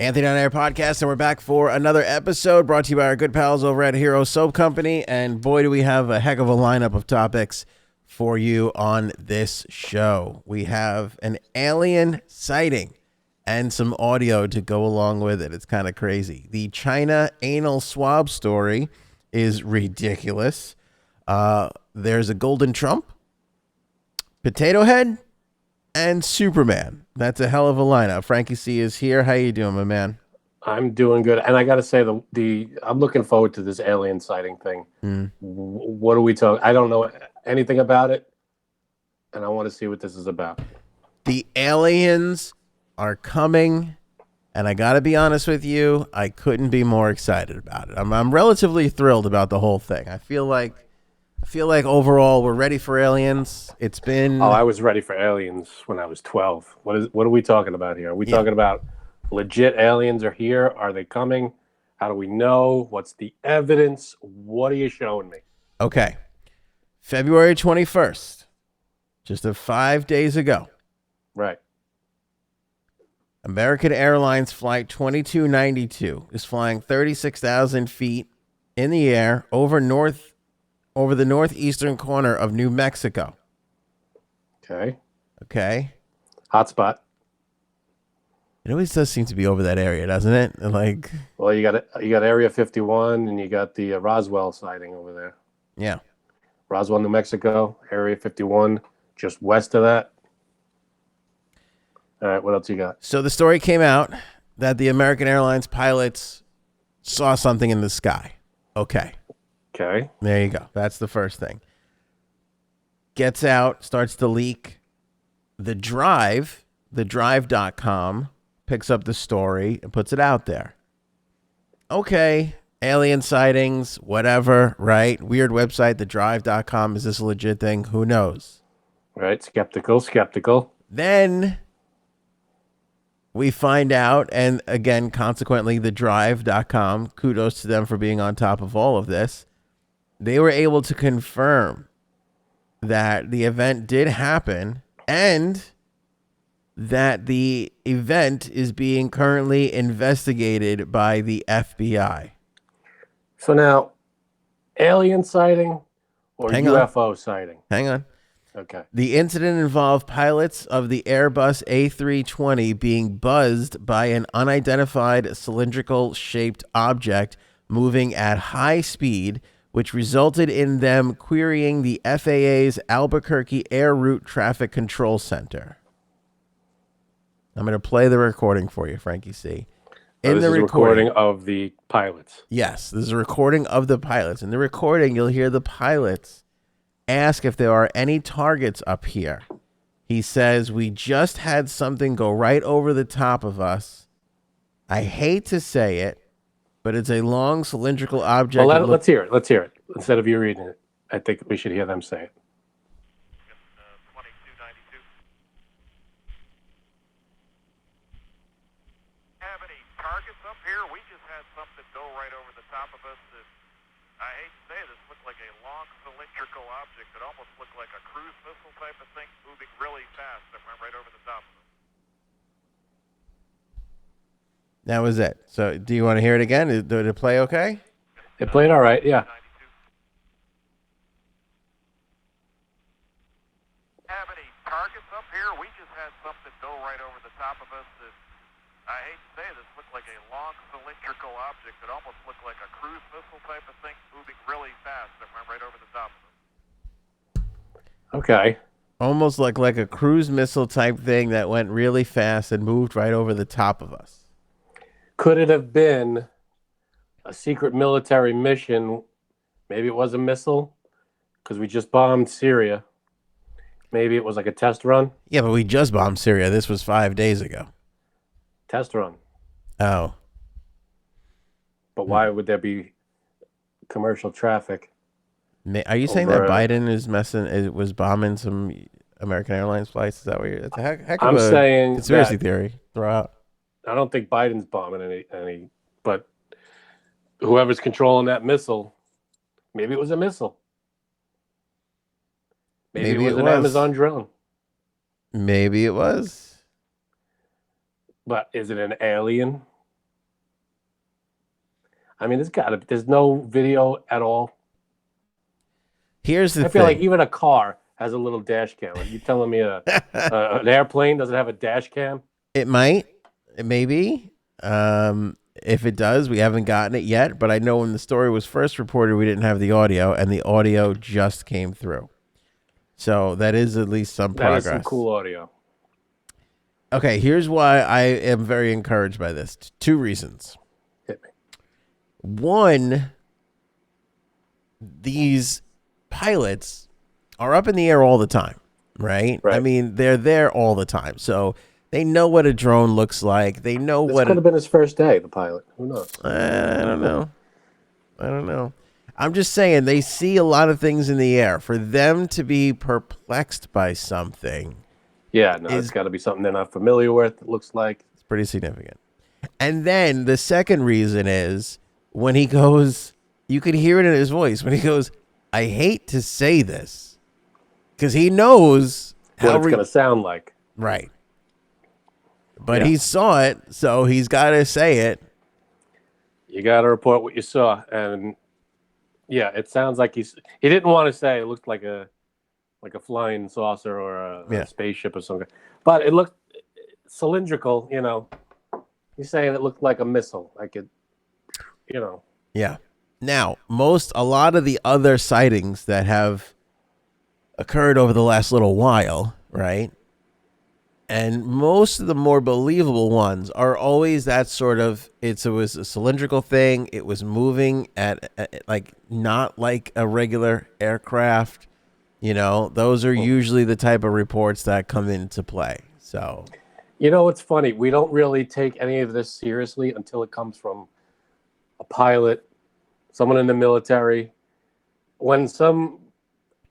Anthony on Air Podcast, and we're back for another episode brought to you by our good pals over at Hero Soap Company. And boy, do we have a heck of a lineup of topics for you on this show. We have an alien sighting and some audio to go along with it. It's kind of crazy. The China anal swab story is ridiculous. There's a golden Trump, potato head, and Superman. That's a hell of a lineup. Frankie C is here. How you doing, my man? I'm doing good, and I got to say I'm looking forward to this alien sighting thing. What are we talking? I don't know anything about it, and I want to see what this is about. The aliens are coming, and I got to be honest with you, I couldn't be more excited about it. I'm relatively thrilled about the whole thing. I feel like overall we're ready for aliens. It's been... I was ready for aliens when I was 12. What are we talking about here? Are we talking about legit aliens are here? Are they coming? How do we know? What's the evidence? What are you showing me? Okay. February 21st, just 5 days ago. Right. American Airlines Flight 2292 is flying 36,000 feet in the air over the northeastern corner of New Mexico. Okay. Hot spot. It always does seem to be over that area, doesn't it? Well, you got Area 51, and you got the Roswell sighting over there. Yeah. Roswell, New Mexico, Area 51, just west of that. All right, what else you got? So the story came out that the American Airlines pilots saw something in the sky. Okay. There you go. That's the first thing. Gets out, starts to leak. The drive.com picks up the story and puts it out there. Okay, alien sightings, whatever, right? Weird website, thedrive.com. Is this a legit thing? Who knows? Right, skeptical. Then we find out, and again, consequently, thedrive.com, kudos to them for being on top of all of this. They were able to confirm that the event did happen and that the event is being currently investigated by the FBI. So now, alien sighting or UFO sighting? Hang on. Okay. The incident involved pilots of the Airbus A320 being buzzed by an unidentified cylindrical-shaped object moving at high speed, which resulted in them querying the FAA's Albuquerque Air Route Traffic Control Center. I'm going to play the recording for you, Frankie C. This is a recording of the pilots. Yes, this is a recording of the pilots. In the recording, you'll hear the pilots ask if there are any targets up here. He says, "We just had something go right over the top of us. I hate to say it, but it's a long cylindrical object." Well, let's hear it. Instead of you reading it, I think we should hear them say it. 2292. Have any targets up here? We just had something go right over the top of us. I hate to say this, looked like a long cylindrical object that almost looked like a cruise missile type of thing moving really fast that went right over the top of us. That was it. So do you want to hear it again? Did it play okay? It played all right, yeah. Have any targets up here? We just had something go right over the top of us that, I hate to say this, looked like a long cylindrical object that almost looked like a cruise missile type of thing moving really fast that went right over the top of us. Okay. Almost like a cruise missile type thing that went really fast and moved right over the top of us. Could it have been a secret military mission? Maybe it was a missile because we just bombed Syria. Maybe it was like a test run. Yeah, but we just bombed Syria. This was 5 days ago. Test run. Oh. But why would there be commercial traffic? Are you saying that Biden was bombing some American Airlines flights? Is that what you're... That's a heck of a saying conspiracy theory. Throw out. I don't think Biden's bombing any, but whoever's controlling that missile, maybe it was a missile. Maybe it was an Amazon drone. Maybe it was. But is it an alien? I mean, there's no video at all. Here's the I feel thing. like even a car has a little dash cam. Are you telling me an airplane doesn't have a dash cam? It might. It may be. If it does, we haven't gotten it yet. But I know when the story was first reported, we didn't have the audio, and the audio just came through. So that is at least some progress. That is some cool audio. Okay, here's why I am very encouraged by this. Two reasons. Hit me. One, these pilots are up in the air all the time, right? Right. I mean, they're there all the time. So they know what a drone looks like. They know This what could have been his first day, the pilot. Who knows? I don't know. I'm just saying they see a lot of things in the air. For them to be perplexed by something, Yeah, no, it's got to be something they're not familiar with, it looks like. it's pretty significant. And then the second reason is when he goes, you could hear it in his voice when he goes, I hate to say this, because he knows What how it's going to sound like. right. But Yeah. he saw it, so he's got to say it. You got to report what you saw. And yeah, it sounds like he didn't want to say it looked like a flying saucer or a spaceship or something. But it looked cylindrical, you know. He's saying it looked like a missile, like it, you know. Yeah. Now, a lot of the other sightings that have occurred over the last little while, right? And most of the more believable ones are always that sort of, it was a cylindrical thing. It was moving at like, not like a regular aircraft. You know, those are usually the type of reports that come into play. So, You know, it's funny. We don't really take any of this seriously until it comes from a pilot, someone in the military. When some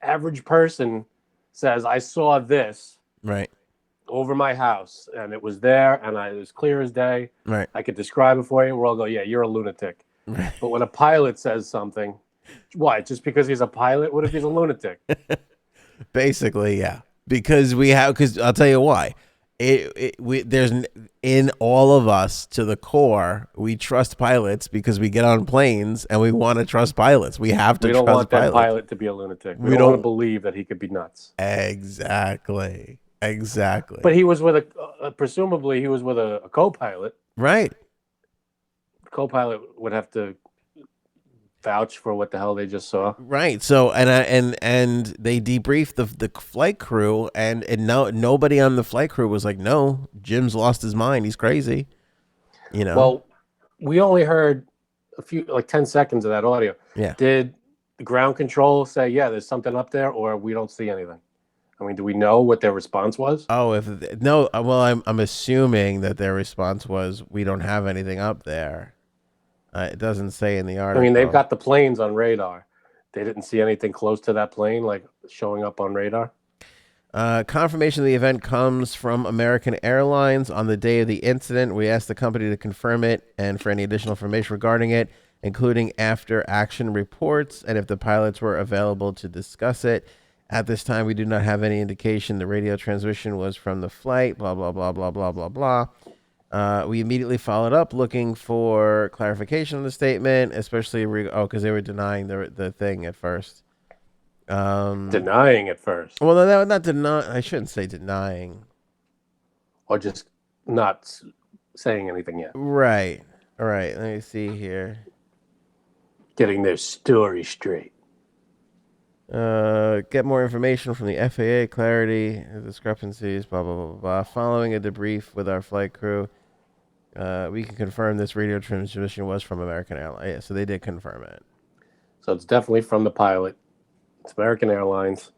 average person says, I saw this right. over my house and it was there and it was clear as day. Right. I could describe it for you. We'll all go, yeah, you're a lunatic. Right. But when a pilot says something, why? Just because he's a pilot? What if he's a lunatic? Basically, yeah. Because I'll tell you why. There's in all of us to the core, we trust pilots because we get on planes and we want to trust pilots. We have to We don't trust want that pilots. pilot to be a lunatic. We don't want to believe that he could be nuts. Exactly. But he was with presumably he was with a co-pilot. Right. The co-pilot would have to vouch for what the hell they just saw. Right. So and they debriefed the flight crew and nobody on the flight crew was like, no, Jim's lost his mind. He's crazy. You know. Well, we only heard a few, like 10 seconds of that audio. Yeah. Did the ground control say, yeah, there's something up there, or we don't see anything? I mean, do we know what their response was? Oh, well, I'm assuming that their response was, we don't have anything up there. It doesn't say in the article. I mean, they've got the planes on radar. They didn't see anything close to that plane, like showing up on radar. Confirmation of the event comes from American Airlines on the day of the incident. We asked the company to confirm it and for any additional information regarding it, including after action reports and if the pilots were available to discuss it. At this time, we do not have any indication the radio transmission was from the flight, blah, blah, blah, blah, blah, blah, blah. We immediately followed up looking for clarification on the statement, especially, because they were denying the thing at first. Denying it first. Well, no, not denying. I shouldn't say denying. Or just not saying anything yet. Right. All right. Let me see here. Getting their story straight. Get more information from the FAA, clarity, discrepancies, blah, blah, blah, blah, blah. Following a debrief with our flight crew, we can confirm this radio transmission was from American Airlines. Yeah, so they did confirm it. So it's definitely from the pilot. It's American Airlines.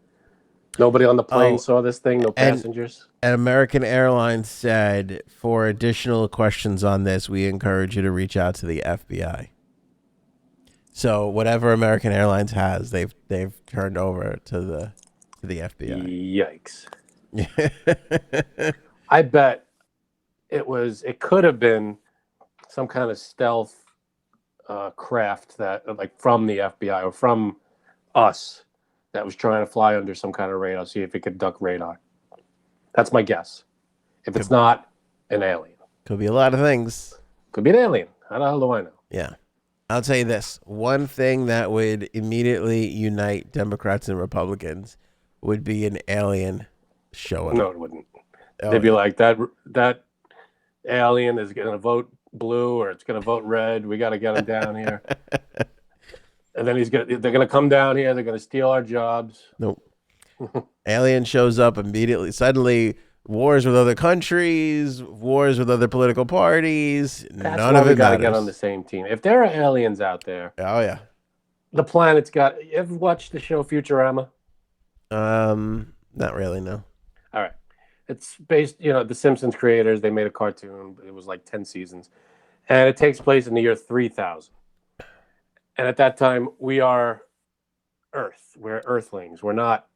Nobody on the plane saw this thing, no passengers. And American Airlines said, for additional questions on this, we encourage you to reach out to the FBI. So whatever American Airlines has, they've turned over to the FBI. Yikes. I bet it could have been some kind of stealth craft that, like, from the FBI or from us, that was trying to fly under some kind of radar, see if it could duck radar. That's my guess. If it's not an alien. Could be a lot of things. Could be an alien. How the hell do I know? Yeah. I'll tell you this. One thing that would immediately unite Democrats and Republicans would be an alien showing No, up. it wouldn't. Oh, They'd be yeah. like, that alien is going to vote blue or it's going to vote red. We got to get him down here. And then they're going to come down here. They're going to steal our jobs. Nope. Alien shows up immediately. Suddenly, wars with other countries, wars with other political parties. That's None why of we it got to matters. get on the same team. If there are aliens out there, Oh yeah. the planet's got. You ever watched the show Futurama? Not really. No. All right. It's based, the Simpsons creators, they made a cartoon. It was like 10 seasons. And it takes place in the year 3000. And at that time, we are Earth. We're Earthlings. We're not,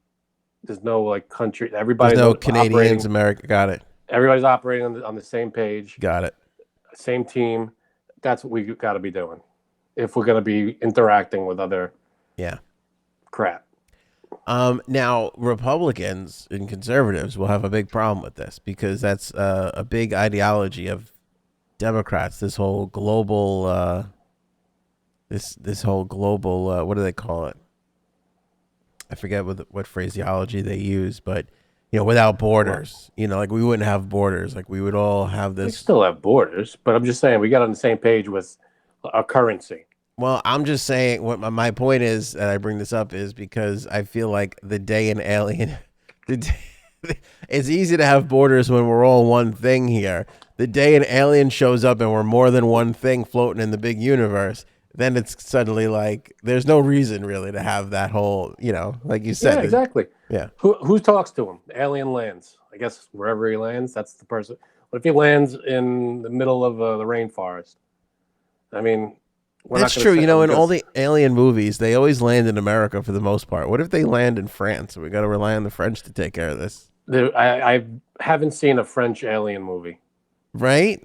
there's no like country. Everybody's There's no Canadians, America. Got it. Everybody's operating on the same page, Got it. same team. That's what we got to be doing if we're going to be interacting with other Yeah. crap. Now Republicans and conservatives will have a big problem with this because that's a big ideology of Democrats. This whole global, this whole global, what do they call it? I forget what phraseology they use, but without borders, like we wouldn't have borders. Like we would all have We this. still have borders, but I'm just saying we got on the same page with our currency. Well, I'm just saying what my point is, and I bring this up is because I feel like the day an alien, it's easy to have borders when we're all one thing here. The day an alien shows up and we're more than one thing floating in the big universe, then it's suddenly like there's no reason really to have that whole, like you said. Yeah, exactly. Yeah. Who talks to him? The alien lands. I guess wherever he lands, that's the person. What if he lands in the middle of the rainforest? I mean, That's true. In all the alien movies, they always land in America for the most part. What if they land in France? We got to rely on the French to take care of this. I haven't seen a French alien movie. Right?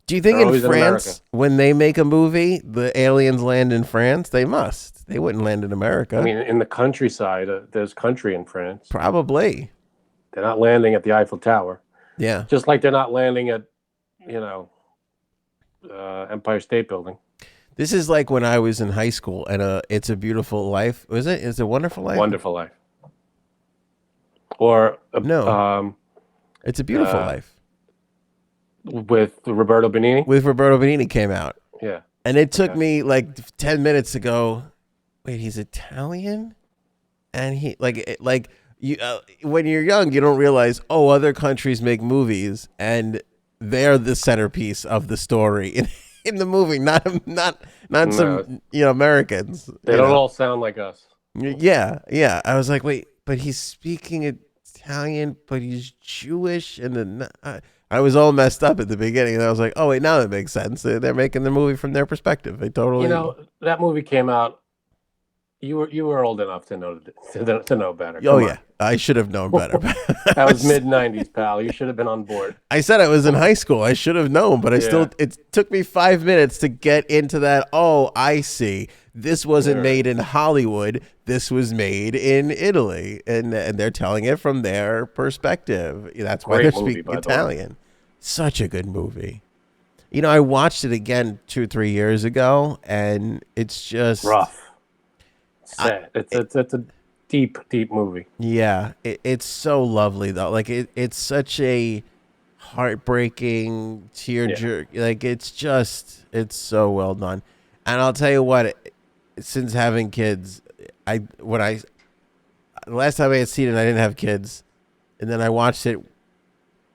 Do you think They're in always in France, America. when they make a movie, the aliens land in France? They must. They wouldn't land in America. I mean, in the countryside, there's country in France. Probably. They're not landing at the Eiffel Tower. Yeah. Just like they're not landing at, Empire State Building. This is like when I was in high school and It's a Beautiful Life. Was it? Is it Wonderful Life? Wonderful Life. Or No. It's a Beautiful Life. with Roberto Benigni. With Roberto Benigni came out. Yeah. And it took me like 10 minutes to go, wait, he's Italian? And he you when you're young, you don't realize, other countries make movies and they're the centerpiece of the story in the movie, not some Americans. They don't all sound like us. Yeah. I was like, wait, but he's speaking Italian, but he's Jewish, and then I was all messed up at the beginning, and I was like, oh wait, now that makes sense. They're making the movie from their perspective. They totally. That movie came out. You were old enough to know better. Oh Come yeah, on. I should have known better. That was mid-90s, pal. You should have been on board. I said I was in high school. I should have known, but it took me 5 minutes to get into that. Oh, I see. This wasn't made in Hollywood. This was made in Italy, and they're telling it from their perspective. That's why Great they're movie, speaking by the way. Italian. Such a good movie. I watched it again 2-3 years ago, and it's just Rough. Sad. It's a deep movie. Yeah, it's so lovely though. Like it's such a heartbreaking tear jerk. Like it's so well done. And I'll tell you what, since having kids, the last time I had seen it, I didn't have kids, and then I watched it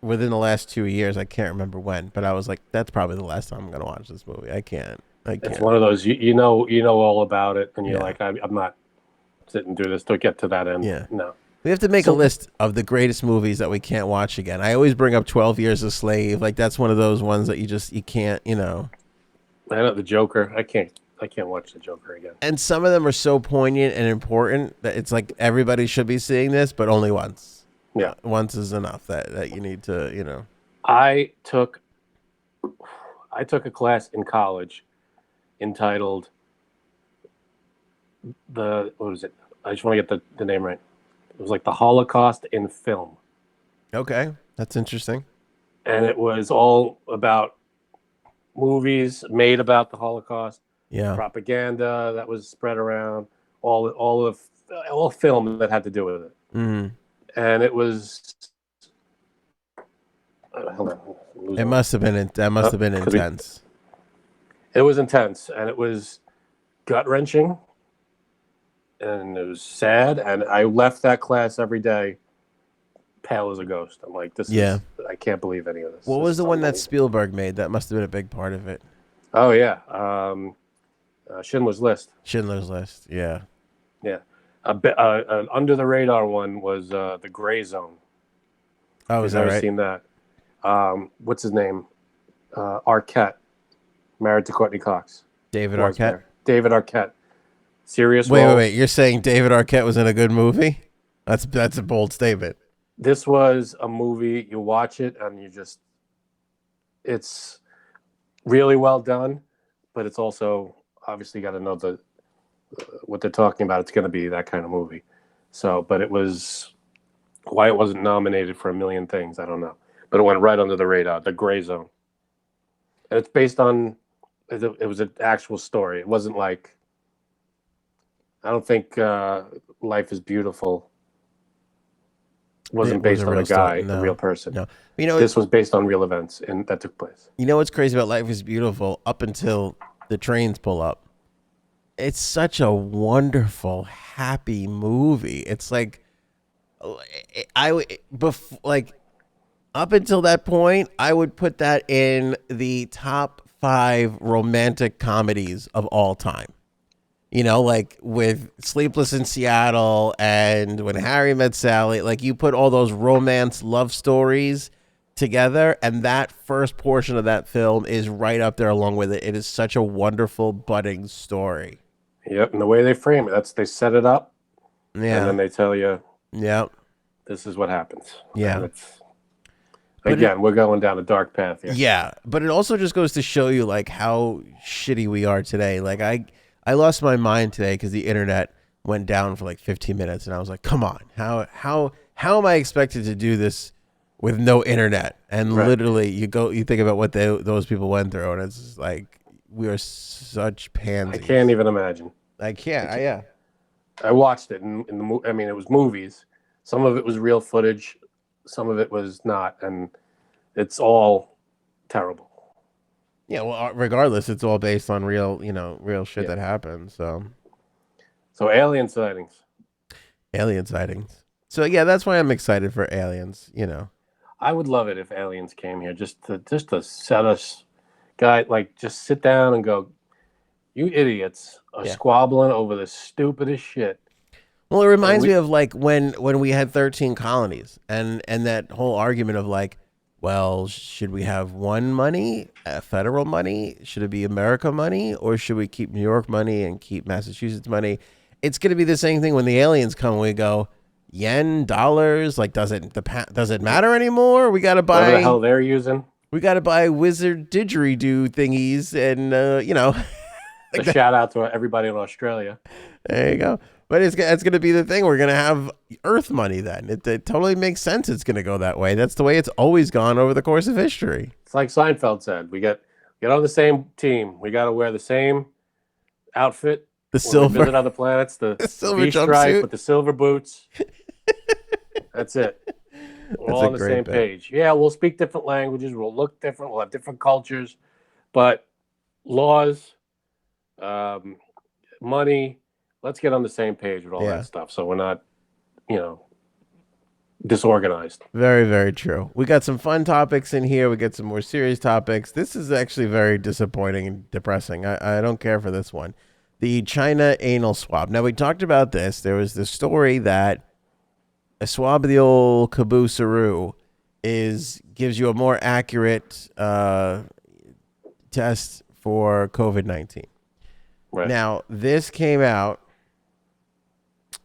within the last 2 years. I can't remember when, but I was like, that's probably the last time I'm gonna watch this movie. I can't. It's one of those you know all about it, and you're like, I'm not sitting through this to get to that end. Yeah. No. We have to make a list of the greatest movies that we can't watch again. I always bring up 12 Years a Slave. Like that's one of those ones that you can't, I know the Joker. I can't watch the Joker again. And some of them are so poignant and important that it's like everybody should be seeing this, but only once. Yeah. Once is enough that you need to, I took a class in college entitled what was it? I just want to get the name right. It was like the Holocaust in film. Okay. That's interesting. And it was all about movies made about the Holocaust. Yeah. propaganda that was spread around, all film that had to do with it, Mm-hmm. and it was. Hold on, I'm It losing must have been. That must have been 'cause intense. it was intense, and it was gut wrenching, and it was sad, and I left that class every day pale as a ghost. I'm like, Yeah. I can't believe any of this. What This was is the one that unbelievable. Spielberg made? That must have been a big part of it. Oh yeah, Schindler's List. Schindler's List. Yeah. Yeah, an under the radar one was The Gray Zone. Oh, You've is that never right? seen that? What's his name? Arquette, married to Courtney Cox. David Was Arquette. married. David Arquette. Serious Wait, role. wait, wait. You're saying David Arquette was in a good movie? That's a bold statement. This was a movie. You watch it and it's really well done, but it's also obviously got to know what they're talking about. It's going to be that kind of movie. So, but it was why it wasn't nominated for a million things, I don't know. But it went right under the radar. The Gray Zone. And it's based on. It was an actual story. It wasn't like. I don't think Life is Beautiful wasn't It was based a on real a guy, story. No. a real person. No. You know, This was based on real events and that took place. you know what's crazy about Life is Beautiful up until the trains pull up? It's such a wonderful, happy movie. It's like like up until that point, I would put that in the top 5 romantic comedies of all time. You know, like with Sleepless in Seattle and When Harry Met Sally, like you put all those romance love stories together, and that first portion of that film is right up there along with it. It is such a wonderful, budding story. Yep, and the way they frame it, they set it up, and then Yeah. they tell you Yeah. this is what happens. Yeah. And again, we're going down a dark path here. Yeah, but it also just goes to show you like how shitty we are today. Like I lost my mind today because the internet went down for like 15 minutes, and I was like, "Come on, how am I expected to do this with no internet?" And Right. literally, you think about what those people went through, and it's just like we are such pansies. I can't even imagine. I can't. Yeah. I watched it in the I mean, it was movies. Some of it was real footage, some of it was not, and it's all terrible. Yeah. Well, regardless, it's all based on real shit Yeah. that happened. So. So alien sightings. Alien sightings. So yeah, that's why I'm excited for aliens. You know. I would love it if aliens came here just to set us, just sit down and go, you idiots are squabbling over the stupidest shit. Well, it reminds me of like when we had 13 colonies and that whole argument of like, well, should we have one money, federal money? Should it be America money, or should we keep New York money and keep Massachusetts money? It's going to be the same thing when the aliens come. We go yen, dollars. Like, does it matter anymore? We got to buy whatever the hell they're using. We got to buy wizard didgeridoo thingies, and A shout out to everybody in Australia. There you go. But it's going to be the thing. We're going to have Earth money then. It totally makes sense. It's going to go that way. That's the way it's always gone over the course of history. It's like Seinfeld said. We get on the same team. We got to wear the same outfit. The when silver. we visit other planets. The silver V-stripe jumpsuit with the silver boots. That's it. We're all on the same page. Yeah, we'll speak different languages. We'll look different. We'll have different cultures. But laws, money, let's get on the same page with all that stuff. So we're not, disorganized. Very, very true. We got some fun topics in here. We got some more serious topics. This is actually very disappointing and depressing. I don't care for this one. The China anal swab. Now, we talked about this. There was the story that a swab of the old caboose-aroo gives you a more accurate test for COVID-19. Right. Now, this came out.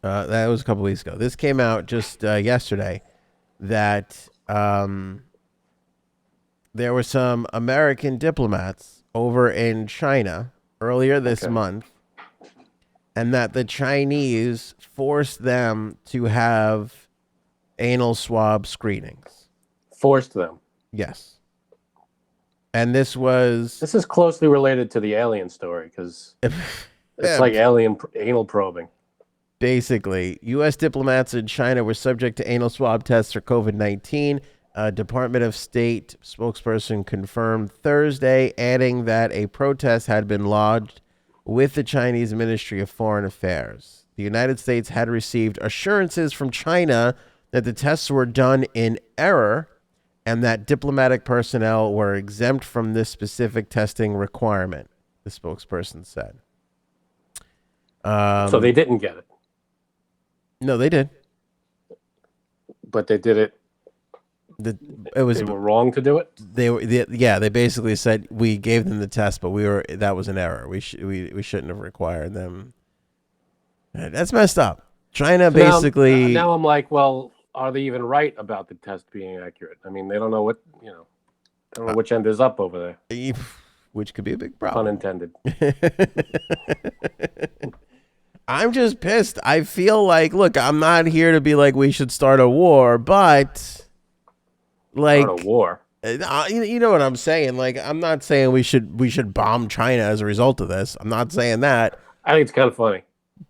That was a couple weeks ago. This came out just yesterday that there were some American diplomats over in China earlier this month, and that the Chinese forced them to have anal swab screenings. Forced them. Yes. And this was This is closely related to the alien story because it's like alien anal probing. basically U.S. diplomats in China were subject to anal swab tests for COVID-19. A Department of State spokesperson confirmed Thursday, adding that a protest had been lodged with the Chinese Ministry of Foreign Affairs. The United States had received assurances from China that the tests were done in error and that diplomatic personnel were exempt from this specific testing requirement, the spokesperson said. So they didn't get it. No, they did. But they did it. They were wrong to do it. They basically said we gave them the test, but that was an error. We shouldn't have required them. That's messed up. China basically. Now I'm like, well, are they even right about the test being accurate? I mean, they don't know what They don't know which end is up over there. Which could be a big problem. Unintended. I'm just pissed. I feel like, look, I'm not here to be like we should start a war, but like start a war. You know what I'm saying? Like, I'm not saying we should bomb China as a result of this. I'm not saying that. I think it's kind of funny.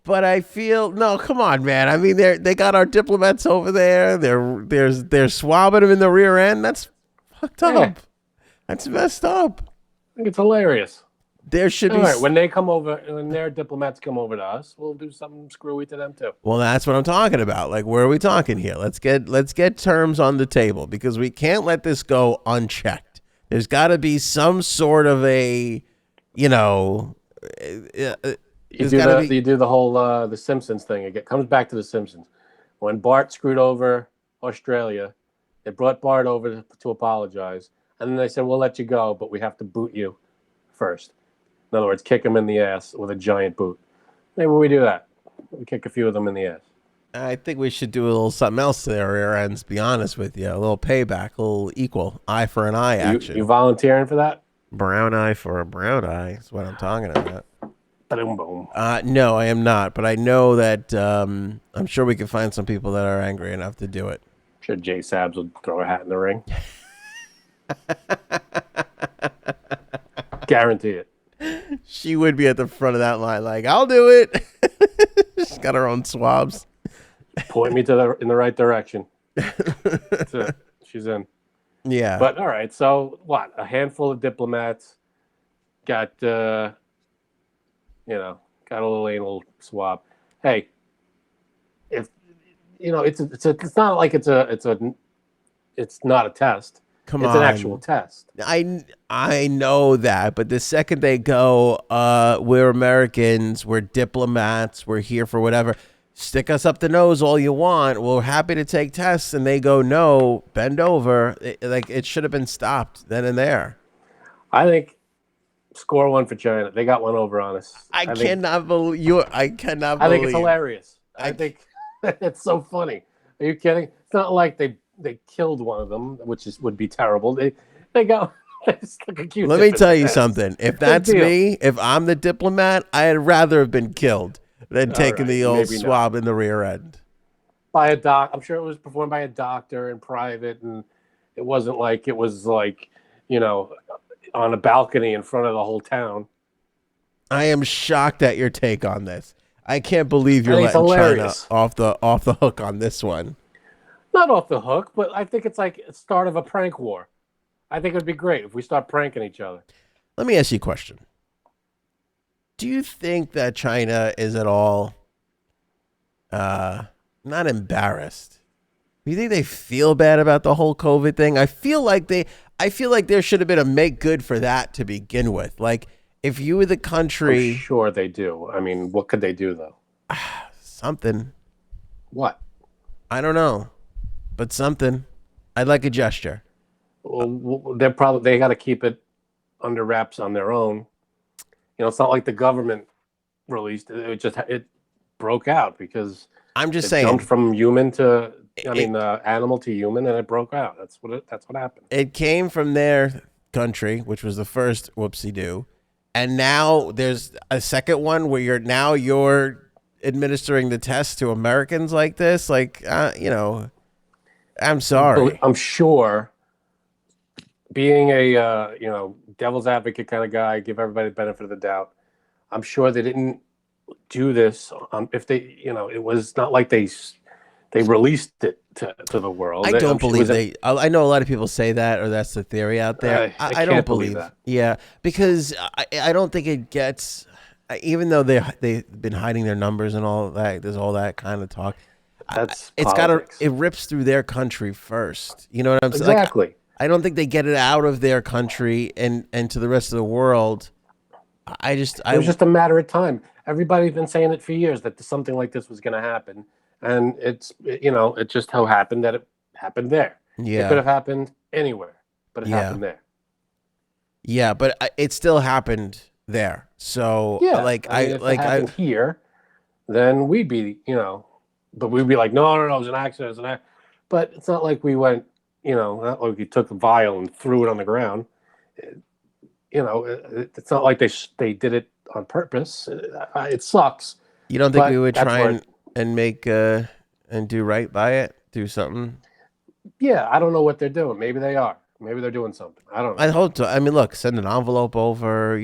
But I feel no. Come on, man. I mean, they got our diplomats over there. They're swabbing them in the rear end. That's fucked up. Yeah. That's messed up. I think it's hilarious. There should be. All right, when their diplomats come over to us, we'll do something screwy to them too. Well, that's what I'm talking about. Like, where are we talking here? Let's get terms on the table because we can't let this go unchecked. There's got to be some sort of a, You do the whole the Simpsons thing. It comes back to the Simpsons. When Bart screwed over Australia, they brought Bart over to apologize, and then they said, "We'll let you go, but we have to boot you first." In other words, kick them in the ass with a giant boot. Maybe we do that. We kick a few of them in the ass. I think we should do a little something else to their rear ends, be honest with you. A little payback, a little equal eye for an eye action. You volunteering for that? Brown eye for a brown eye is what I'm talking about. Boom, boom. No, I am not. But I know that I'm sure we can find some people that are angry enough to do it. I'm sure Jay Sabs would throw a hat in the ring. Guarantee it. She would be at the front of that line like, I'll do it. She's got her own swabs. Point me in the right direction. That's it. She's in. Yeah. But all right, so what? A handful of diplomats got got a little anal swab. Hey, if it's not like it's not a test. Come it's on. An actual test. I know that, but the second they go, we're Americans, we're diplomats, we're here for whatever. Stick us up the nose all you want. We're happy to take tests, and they go, no, bend over. It should have been stopped then and there. I think score one for China. They got one over on us. I cannot believe you. I cannot believe. I think it's hilarious. I think it's so funny. Are you kidding? It's not like they killed one of them, which would be terrible. They got stuck a Q-tip. Let me tell you something. If that's me, if I'm the diplomat, I'd rather have been killed than taking the old swab in the rear end. By a doc, I'm sure it was performed by a doctor in private, and it wasn't like it was like on a balcony in front of the whole town. I am shocked at your take on this. I can't believe you're letting China off the hook on this one. Not off the hook, but I think it's like the start of a prank war. I think it would be great if we start pranking each other. Let me ask you a question. Do you think that China is at all not embarrassed? Do you think they feel bad about the whole COVID thing? I feel like there should have been a make good for that to begin with. Like, if you were the country... I'm sure they do. I mean, what could they do, though? Something. What? I don't know. But something. I'd like a gesture. Well, they got to keep it under wraps on their own. It's not like the government released it. It broke out because I'm just saying, jumped from human to animal to human, and it broke out. That's what happened. It came from their country, which was the first whoopsie-doo, and now there's a second one where you're administering the test to Americans like this. Like, I'm sorry. I'm sure being a devil's advocate kind of guy, give everybody the benefit of the doubt. I'm sure they didn't do this. If they, it was not like they released it to the world. I don't believe they. I know a lot of people say that, or that's the theory out there. I don't can't believe that. Yeah, because I don't think it gets. Even though they've been hiding their numbers and all that, there's all that kind of talk. That's it's politics. It rips through their country first. You know what I'm saying? Exactly. Like, I don't think they get it out of their country and to the rest of the world. It was just a matter of time. Everybody's been saying it for years that something like this was going to happen, and it just how happened that it happened there. Yeah. It could have happened anywhere, but it happened there. Yeah, but it still happened there. So yeah, if it happened here, then we'd be but we'd be like, no, it was an accident, but it's not like we went, not like we took the vial and threw it on the ground. It's not like they did it on purpose. It sucks. You don't think we would try and make and do right by it, do something? Yeah, I don't know what they're doing. Maybe they are. Maybe they're doing something. I don't know. I hope so. I mean, look, send an envelope over.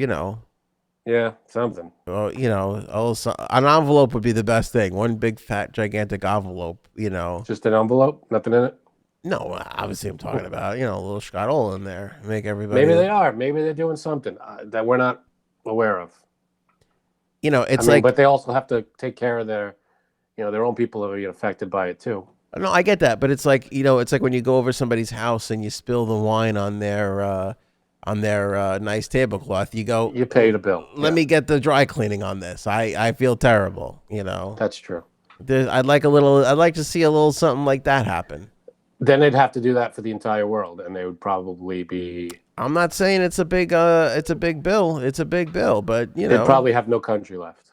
Yeah, something. Well, an envelope would be the best thing. One big, fat, gigantic envelope. Just an envelope, nothing in it. No, obviously I'm talking about, a little scuttle in there. Make everybody. Maybe they are. Maybe they're doing something that we're not aware of. But they also have to take care of their own people that are affected by it too. No, I get that, but it's like, it's like when you go over somebody's house and you spill the wine on their nice tablecloth. You go, you pay the bill. Let me get the dry cleaning on this. I feel terrible. That's true. I'd like to see a little something like that happen. Then they'd have to do that for the entire world, and they would probably be. I'm not saying it's a big bill. It's a big bill, but they'd probably have no country left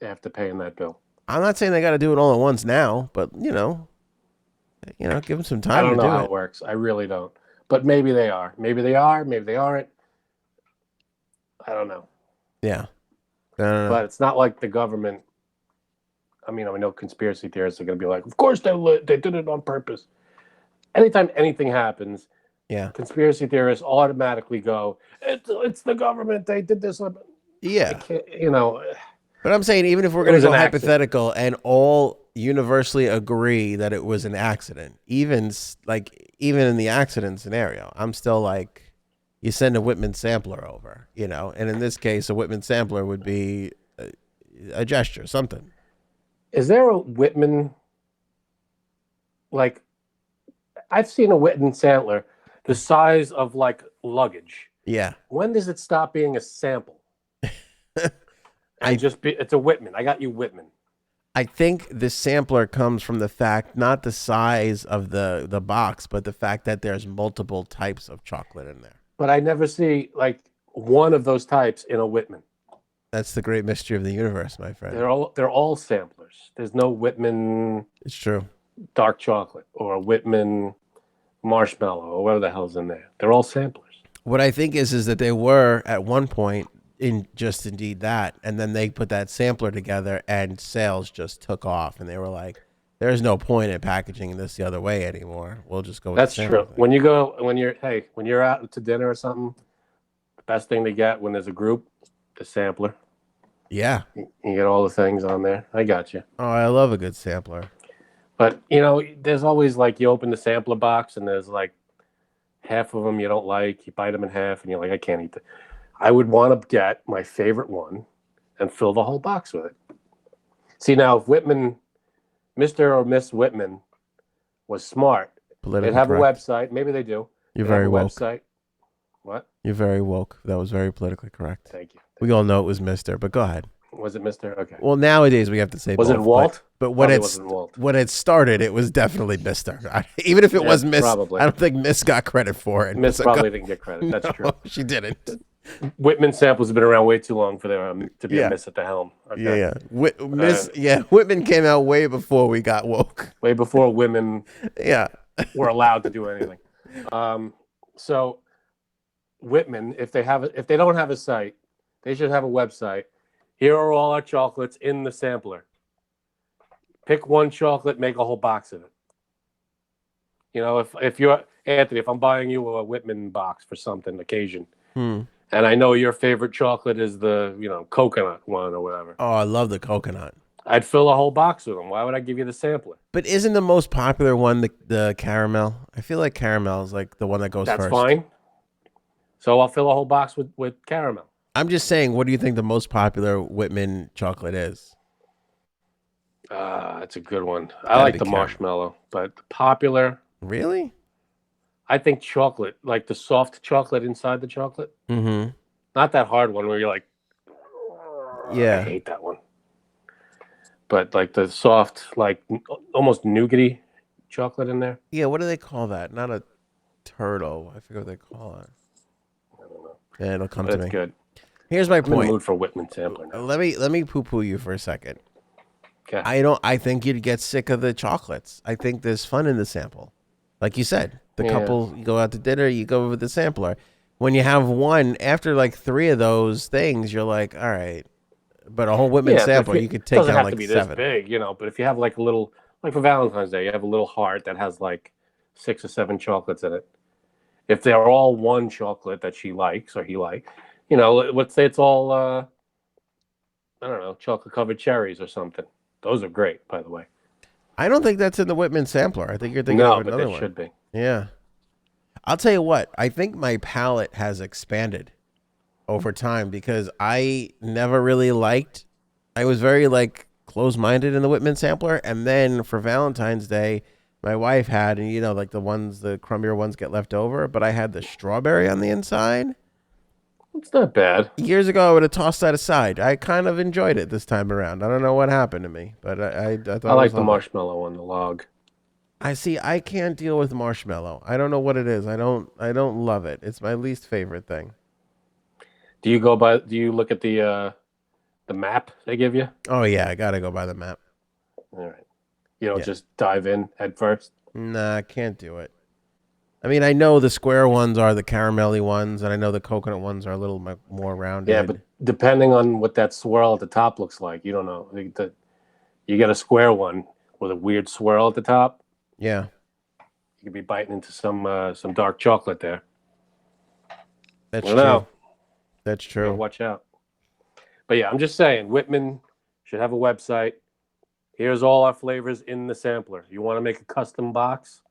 after paying that bill. I'm not saying they got to do it all at once now, but give them some time. I don't know how it works. I really don't. But maybe they are. Maybe they are. Maybe they aren't. I don't know. Yeah. But it's not like the government. I mean, I know conspiracy theorists are going to be like, of course they did it on purpose. Anytime anything happens, conspiracy theorists automatically go, it's the government. They did this. Yeah. But I'm saying, even if we're going to go hypothetical and all universally agree that it was an accident, even in the accident scenario, I'm still like, you send a Whitman sampler over, and in this case, a Whitman sampler would be a gesture, something. Is there a Whitman, I've seen a Whitman sampler the size of luggage. Yeah. When does it stop being a sample? It's a Whitman. I got you Whitman. I think the sampler comes from the fact, not the size of the box, but the fact that there's multiple types of chocolate in there. But I never see one of those types in a Whitman. That's the great mystery of the universe, my friend. They're all samplers. There's no Whitman. It's true. Dark chocolate or a Whitman marshmallow or whatever the hell's in there. They're all samplers. What I think is that they were at one point indeed that, and then they put that sampler together and sales just took off, and they were like, there's no point in packaging this the other way anymore. We'll just go with That's the true. thing. When you're out to dinner or something, the best thing to get when there's a group, the sampler. Yeah. You get all the things on there. I got you. Oh, I love a good sampler. But, there's always you open the sampler box and there's half of them you don't like. You bite them in half and you're like, I can't eat that. I would want to get my favorite one and fill the whole box with it. See, now, if Whitman, Mr. or Miss Whitman was smart, they'd have correct. a website. Maybe they do. You're very woke. Website. What? You're very woke. That was very politically correct. Thank you. We all know it was Mr., but go ahead. Was it Mr.? Okay. Well, nowadays we have to say was both, it Walt? But when it started, it was definitely Mr. Even if it was Miss, probably. I don't think Miss got credit for it. Miss probably didn't get credit. That's true. She didn't. Whitman samples have been around way too long for them to be a Miss at the helm. Okay. Yeah. Whitman came out way before we got woke. Way before women were allowed to do anything. So Whitman, if they don't have a site, they should have a website. Here are all our chocolates in the sampler. Pick one chocolate, make a whole box of it. If Anthony, if I'm buying you a Whitman box for something occasion, Hmm. and I know your favorite chocolate is the coconut one or whatever, Oh, I love the coconut. I'd fill a whole box with them. Why would I give you the sampler? But isn't the most popular one the caramel? I feel like caramel is like the one that goes That's first. fine. So I'll fill a whole box with caramel. I'm just saying, what do you think the most popular Whitman chocolate is? That's a good one. I Gotta like be the caramel. marshmallow, but popular, Really? I think chocolate, like the soft chocolate inside the chocolate. Mm-hmm. Not that hard one where you're like, Yeah. I hate that one. But like the soft, like almost nougaty chocolate in there. Yeah, what do they call that? Not a turtle. I forget what they call it. I don't know. Yeah, it'll come But to it's me. good. Here's my I'm in the point. mood for Whitman sampler now. Let me poo-poo you for a second. Okay. I think you'd get sick of the chocolates. I think there's fun in the sample. Like you said, the Yeah. couple, you go out to dinner, you go with the sampler. When you have one, after like 3 of those things, you're like, all right. But a whole Whitman but sampler, if you could it take doesn't down have to like be 7. this big, but if you have like a little, like for Valentine's Day, you have a little heart that has like 6 or 7 chocolates in it. If they're all one chocolate that she likes or he likes, let's say it's all, I don't know, chocolate covered cherries or something. Those are great, by the way. I don't think that's in the Whitman sampler. I think you're thinking of No, but another they one. should be. Yeah. I'll tell you what, I think my palate has expanded over time because I never really liked, I was very like closed-minded in the Whitman sampler. And then for Valentine's Day, my wife had, and like the crummier ones get left over, but I had the strawberry on the inside. It's not bad. Years ago, I would have tossed that aside. I kind of enjoyed it this time around. I don't know what happened to me, but I thought I it like was the lovely. marshmallow on the log. I see. I can't deal with marshmallow. I don't know what it is. I don't love it. It's my least favorite thing. Do you look at the map they give you? Oh yeah, I gotta go by the map. All right. You don't Yeah. just dive in head first? Nah, I can't do it. I mean, I know the square ones are the caramelly ones, and I know the coconut ones are a little more rounded. Yeah, but depending on what that swirl at the top looks like, you don't know. You get a square one with a weird swirl at the top, yeah, you could be biting into some dark chocolate there. that's I true. don't know. That's You gotta true. watch out. But yeah, I'm just saying, Whitman should have a website. Here's all our flavors in the sampler. You want to make a custom box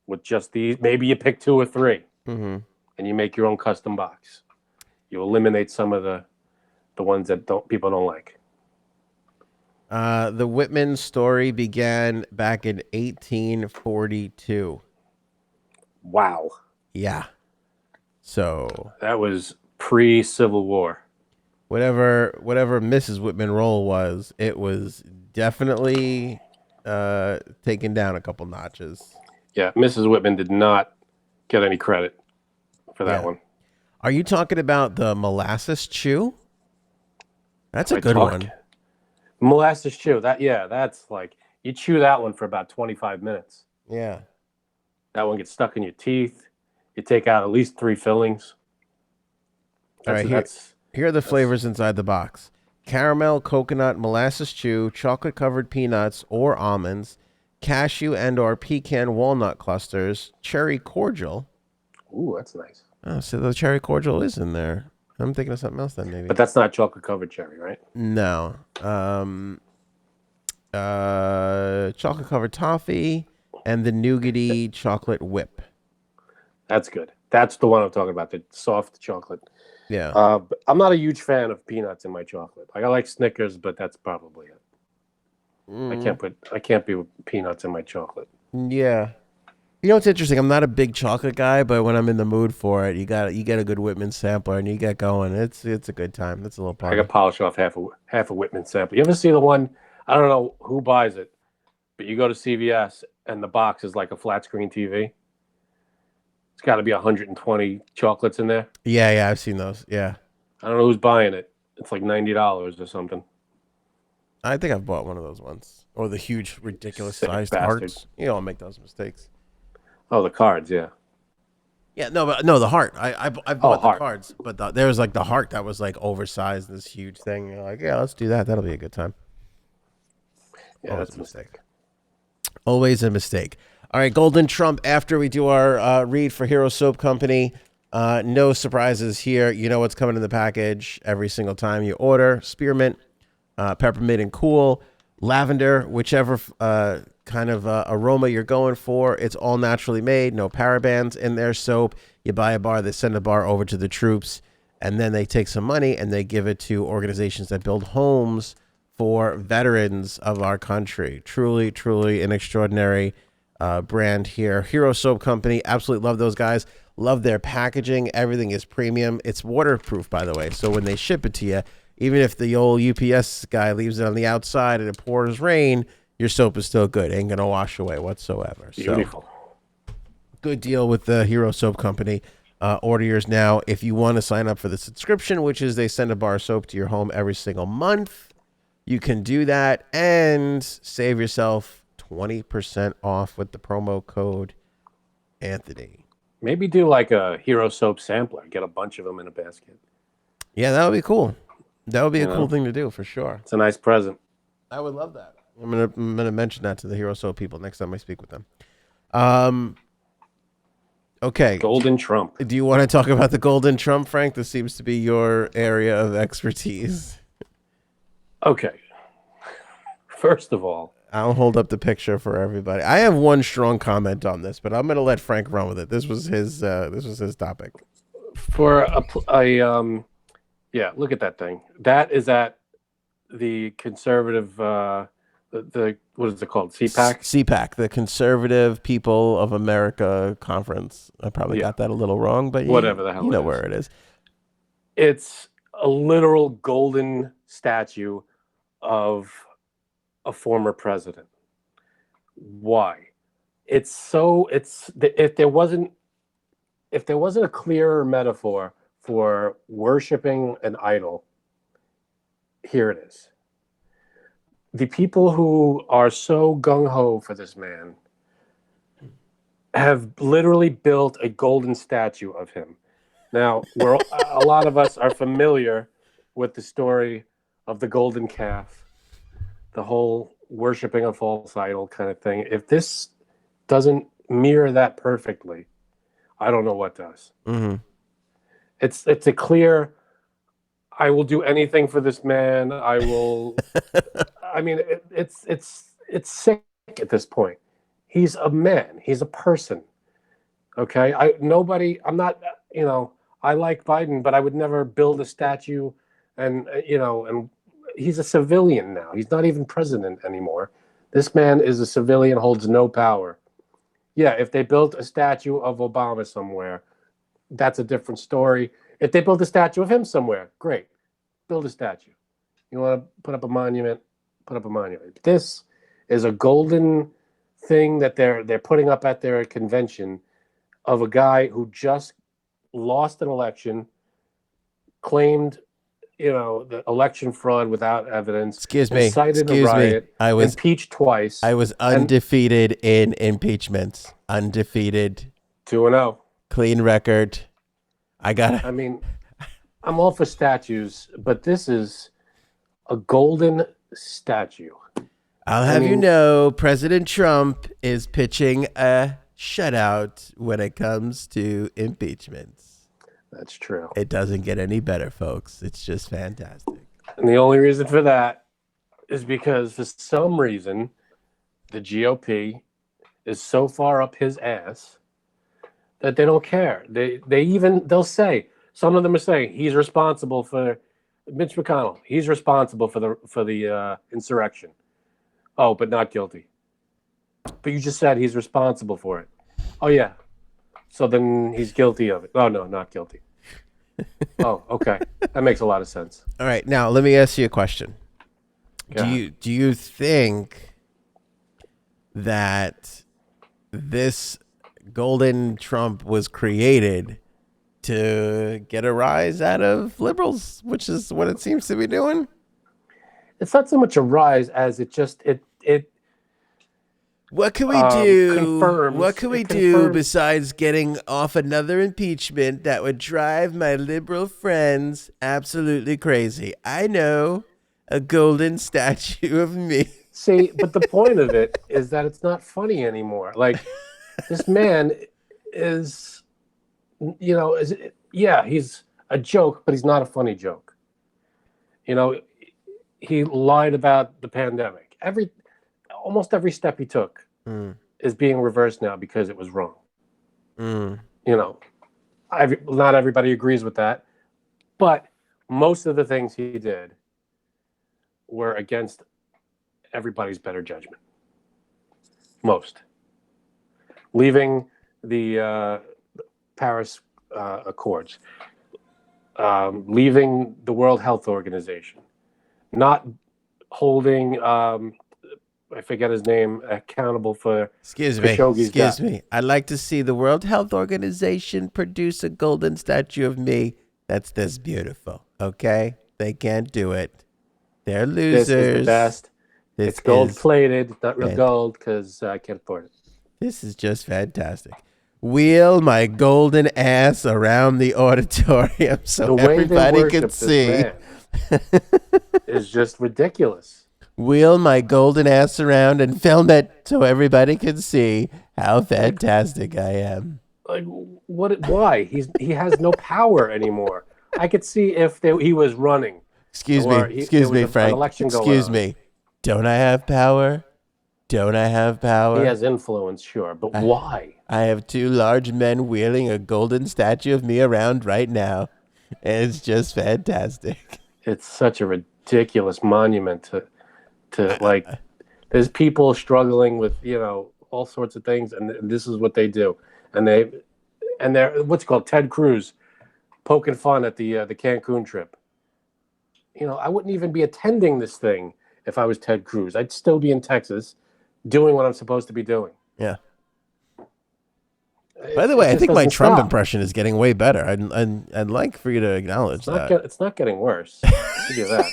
with just these? Maybe you pick 2 or 3, Mm-hmm. and you make your own custom box. You eliminate some of the ones that people don't like. The Whitman story began back in 1842. Wow, Yeah. So that was pre-Civil War. whatever Mrs. Whitman role was, it was definitely taken down a couple notches. Yeah, Mrs. Whitman did not get any credit for that Yeah. one. Are you talking about the molasses chew? That's a good one. Molasses chew. That's like you chew that one for about 25 minutes. Yeah. That one gets stuck in your teeth. You take out at least 3 fillings. All right, here are the flavors inside the box: caramel, coconut, molasses chew, chocolate covered peanuts or almonds, cashew and/or pecan walnut clusters, cherry cordial. Ooh, that's nice. Oh, so the cherry cordial is in there. I'm thinking of something else then, maybe. But that's not chocolate covered cherry, right? No. Chocolate covered toffee and the nougaty chocolate whip. That's good. That's the one I'm talking about, the soft chocolate. Yeah. But I'm not a huge fan of peanuts in my chocolate. Like I like Snickers, but that's probably it. I can't be with peanuts in my chocolate. Yeah. You know what's interesting? I'm not a big chocolate guy, but when I'm in the mood for it, you get a good Whitman sampler and you get going. It's a good time. That's a little I party. could polish off half a Whitman sample. You ever see the one? I don't know who buys it, but you go to CVS and the box is like a flat screen TV. It's got to be 120 chocolates in there. Yeah, I've seen those. Yeah. I don't know who's buying it. It's like $90 or something. I think I've bought one of those once. Or the huge, ridiculous Sick sized bastard. hearts. You don't make those mistakes. Oh, the cards, yeah. Yeah, no, the heart. I bought the heart. cards, but there was like the heart that was like oversized, this huge thing. You're like, yeah, let's do that. That'll be a good time. Yeah, Always that's a mistake. Always a mistake. All right, Golden Trump. After we do our read for Hero Soap Company, no surprises here. You know what's coming in the package every single time you order. Spearmint, peppermint and cool, lavender, whichever kind of aroma you're going for. It's all naturally made, no parabens in their soap. You buy a bar, they send a bar over to the troops, and then they take some money and they give it to organizations that build homes for veterans of our country. Truly, truly an extraordinary brand here. Hero Soap Company, absolutely love those guys. Love their packaging. Everything is premium. It's waterproof, by the way. So when they ship it to you, even if the old UPS guy leaves it on the outside and it pours rain, your soap is still good. Ain't going to wash away whatsoever. Beautiful. So, good deal with the Hero Soap Company. Order yours now. If you want to sign up for the subscription, which is they send a bar of soap to your home every single month, you can do that and save yourself 20% off with the promo code Anthony. Maybe do like a Hero Soap sampler. Get a bunch of them in a basket. Yeah, that would be cool. That would be a cool thing to do for sure. It's a nice present. I would love that. I'm gonna mention that to the Hero Soap people next time I speak with them. Okay. Golden Trump. Do you want to talk about the Golden Trump, Frank? This seems to be your area of expertise. Okay. First of all, I'll hold up the picture for everybody. I have one strong comment on this, but I'm gonna let Frank run with it. This was his topic. For yeah, look at that thing. That is at the conservative, the what is it called? CPAC? CPAC, the Conservative People of America Conference. I probably got that a little wrong, but whatever the hell you know where it is. It's a literal golden statue of a former president. Why? If there wasn't a clearer metaphor for worshiping an idol, here it is. The people who are so gung-ho for this man have literally built a golden statue of him. Now, a lot of us are familiar with the story of the golden calf, the whole worshiping a false idol kind of thing. If this doesn't mirror that perfectly, I don't know what does. Mm-hmm. It's a clear, I will do anything for this man. I will. I mean, it's sick at this point. He's a man. He's a person. Okay. I'm not. I like Biden, but I would never build a statue. And he's a civilian now. He's not even president anymore. This man is a civilian, holds no power. Yeah, if they built a statue of Obama somewhere, that's a different story. If they built a statue of him somewhere, great. Build a statue. You want to put up a monument? Put up a monument. This is a golden thing that they're putting up at their convention of a guy who just lost an election, claimed the election fraud without evidence. Excuse me. I was impeached twice. I was undefeated in impeachments. Undefeated. 2-0. Clean record. I mean, I'm all for statues, but this is a golden statue. I'll have you know, President Trump is pitching a shutout when it comes to impeachments. That's true. It doesn't get any better, folks. It's just fantastic. And the only reason for that is because for some reason, the GOP is so far up his ass that they don't care. They'll say, some of them are saying he's responsible for Mitch McConnell. He's responsible for the insurrection. Oh, but not guilty. But you just said he's responsible for it. Oh yeah. So then he's guilty of it. Oh no, not guilty. Oh, okay. That makes a lot of sense. All right, now let me ask you a question. Go ahead. Do you think that this golden Trump was created to get a rise out of liberals, which is what it seems to be doing? It's not so much a rise as it What can we do? Confirms, what can we do besides getting off another impeachment that would drive my liberal friends absolutely crazy? I know, a golden statue of me. See, but the point of it is that it's not funny anymore. Like, this man is, he's a joke, but he's not a funny joke. He lied about the pandemic. Almost every step he took is being reversed now because it was wrong. Not everybody agrees with that, but most of the things he did were against everybody's better judgment. Most. Leaving the Paris Accords, leaving the World Health Organization, not holding, I forget his name, accountable for Khashoggi's death. I'd like to see the World Health Organization produce a golden statue of me that's this beautiful, okay? They can't do it. They're losers. This is the best. It's gold-plated. It's not real gold because I can't afford it. This is just fantastic. Wheel my golden ass around the auditorium so everybody can see. Is just ridiculous. Wheel my golden ass around and film it so everybody can see how fantastic I am. Like, what? Why? He has no power anymore. I could see if he was running. Excuse me, Frank. Excuse me. Don't I have power? Don't I have power? He has influence, sure, but why? I have two large men wheeling a golden statue of me around right now. It's just fantastic. It's such a ridiculous monument to like. There's people struggling with all sorts of things, and this is what they do, and they're what's called Ted Cruz, poking fun at the Cancun trip. I wouldn't even be attending this thing if I was Ted Cruz. I'd still be in Texas, doing what I'm supposed to be doing. Yeah. By the way, I think my Trump impression is getting way better. I'd like for you to acknowledge that. It's not getting worse. I'll give you that.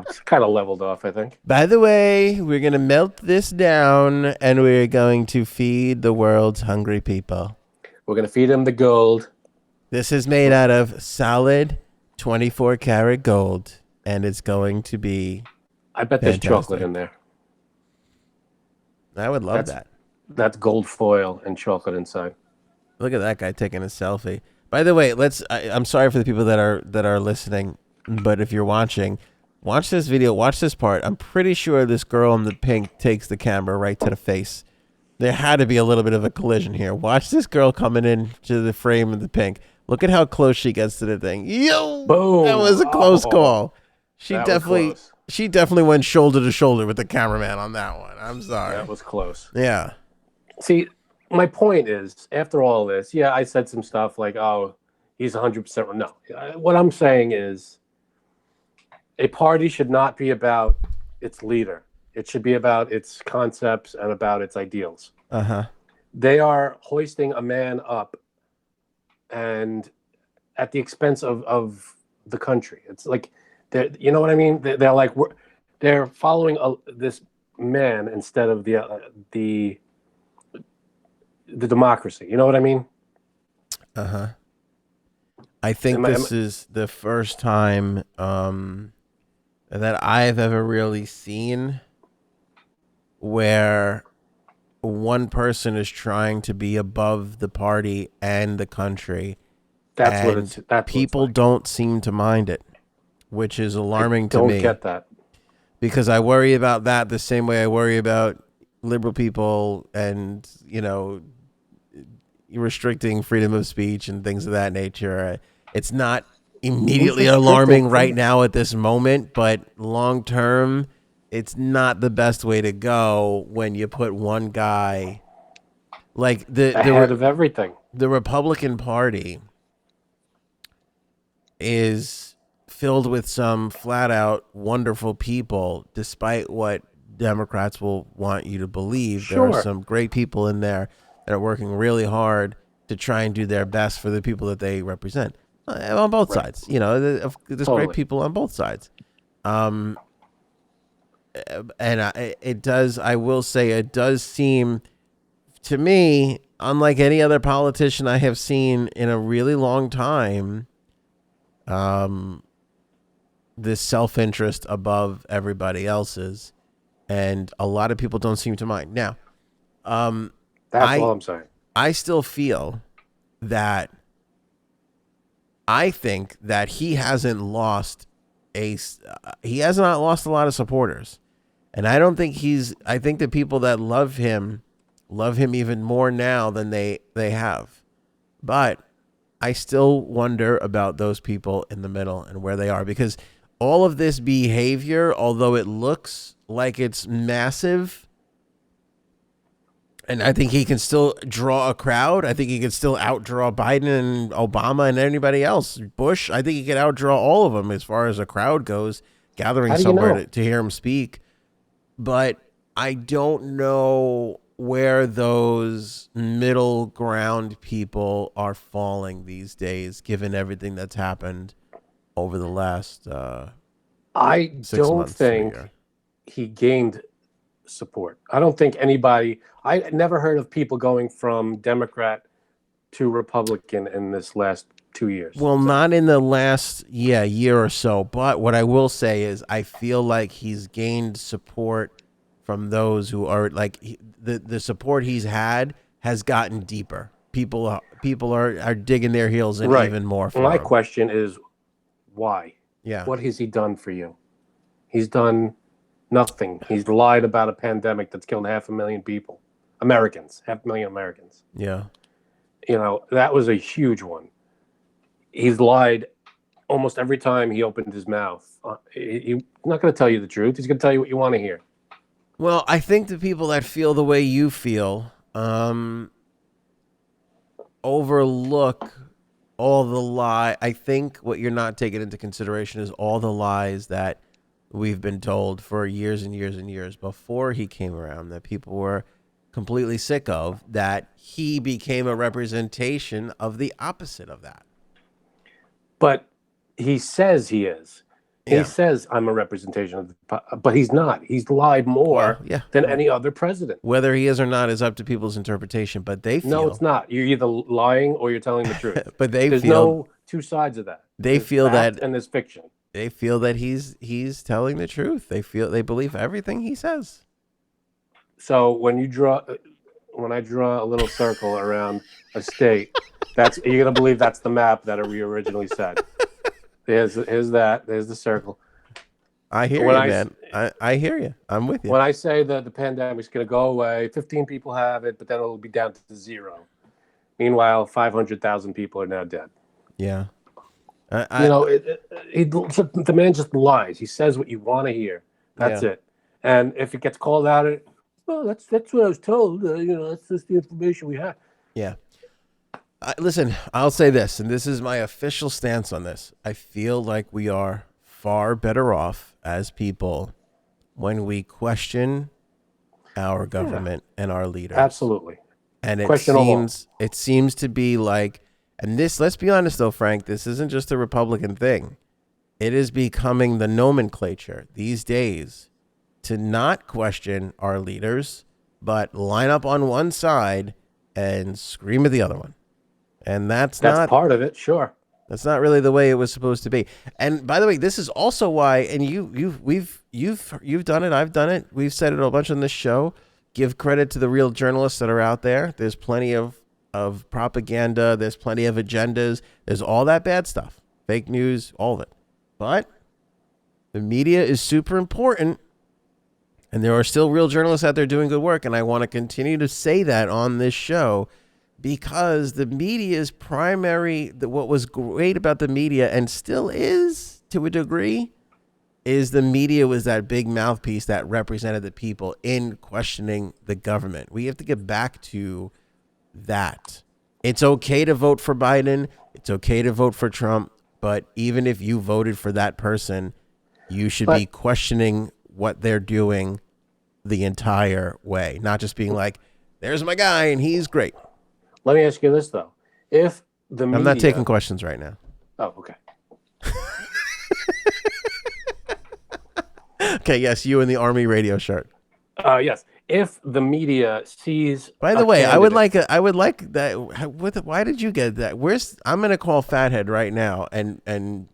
It's kind of leveled off, I think. By the way, we're going to melt this down, and we're going to feed the world's hungry people. We're going to feed them the gold. This is made out of solid 24-karat gold, and it's going to be I bet fantastic. There's chocolate in there. I would love that. That's gold foil and chocolate inside. Look at that guy taking a selfie. By the way, I'm sorry for the people that are listening, but if you're watching, watch this video, watch this part. I'm pretty sure this girl in the pink takes the camera right to the face. There had to be a little bit of a collision here. Watch this girl coming into the frame of the pink. Look at how close she gets to the thing. Yo! Boom! That was a close call. She close. definitely went shoulder to shoulder with the cameraman on that one. I'm sorry. That was close. Yeah. See, my point is, after all this, yeah, I said some stuff like, oh, he's 100% no. What I'm saying is a party should not be about its leader. It should be about its concepts and about its ideals. Uh-huh. They are hoisting a man up and at the expense of the country. It's like, you know what I mean? They're like, they're following this man instead of the democracy. You know what I mean? Uh-huh. I think this is the first time that I've ever really seen where one person is trying to be above the party and the country. That's people don't seem to mind it, which is alarming to me. Don't get that. Because I worry about that the same way I worry about liberal people and, restricting freedom of speech and things of that nature. It's not immediately alarming right now at this moment, but long term, it's not the best way to go when you put one guy like ahead of everything. The Republican Party is filled with some flat out wonderful people, despite what Democrats will want you to believe. Sure. There are some great people in there that are working really hard to try and do their best for the people that they represent on both sides. There's great people on both sides. And I will say it does seem to me, unlike any other politician I have seen in a really long time, this self-interest above everybody else's, and a lot of people don't seem to mind. Now, That's all I'm saying. I still feel that I think that he hasn't lost he has not lost a lot of supporters. And I don't think I think the people that love him even more now than they have. But I still wonder about those people in the middle and where they are, because all of this behavior, although it looks like it's massive, and I think he can still draw a crowd. I think he can still outdraw Biden and Obama and anybody else. Bush, I think he can outdraw all of them as far as a crowd goes, gathering somewhere to hear him speak. But I don't know where those middle ground people are falling these days, given everything that's happened over the last I 6 don't months. think he gained support. I don't think anybody. I never heard of people going from Democrat to Republican in this last 2 years. Well, not in the last year or so. But what I will say is I feel like he's gained support from those who are like the support he's had has gotten deeper. People are digging their heels in even more. For My him. question is, why? Yeah. What has he done for you? He's done nothing. He's lied about a pandemic that's killed 500,000 people. Americans, 500,000 Americans. Yeah. You know, that was a huge one. He's lied almost every time he opened his mouth. He's not going to tell you the truth. He's going to tell you what you want to hear. Well, I think the people that feel the way you feel overlook all the lie. I think what you're not taking into consideration is all the lies that we've been told for years and years and years before he came around, that people were completely sick of, that he became a representation of the opposite of that. But he says he is. He says I'm a representation of but he's not. He's lied more than any other president. Whether he is or not is up to people's interpretation, but they feel... No, it's not. You're either lying or you're telling the truth. But there's no two sides of that. They feel that... And there's fiction. They feel that he's telling the truth. They believe everything he says. So when I draw a little circle around a state, you're gonna believe that's the map that we originally said. Here's that. There's the circle. I hear you, man. I hear you. I'm with you. When I say that the pandemic's gonna go away, 15 people have it, but then it'll be down to 0. Meanwhile, 500,000 people are now dead. Yeah. The man just lies. He says what you want to hear. That's it. And if it gets called out, that's what I was told. That's just the information we have. Yeah. Listen, I'll say this, and this is my official stance on this. I feel like we are far better off as people when we question our government and our leaders. Absolutely. And it seems to be like, and this, let's be honest though, Frank, this isn't just a Republican thing. It is becoming the nomenclature these days to not question our leaders, but line up on one side and scream at the other one. And that's not part of it, sure. That's not really the way it was supposed to be. And by the way, this is also why, and you've done it, I've done it, we've said it a bunch on this show. Give credit to the real journalists that are out there. There's plenty of propaganda. There's plenty of agendas. There's all that bad stuff, fake news, all of it. But the media is super important, and there are still real journalists out there doing good work. And I want to continue to say that on this show, because the media's what was great about the media, and still is to a degree, is the media was that big mouthpiece that represented the people in questioning the government. We have to get back to that. It's okay to vote for Biden. It's okay to vote for Trump. But even if you voted for that person, you should be questioning what they're doing the entire way, not just being like, there's my guy and he's great. Let me ask you this, though. If the media... I'm not taking questions right now. Oh, okay. Okay, yes, you in the Army radio shirt. Yes. If the media sees... By the way, I would like that... Why did you get that? I'm going to call Fathead right now and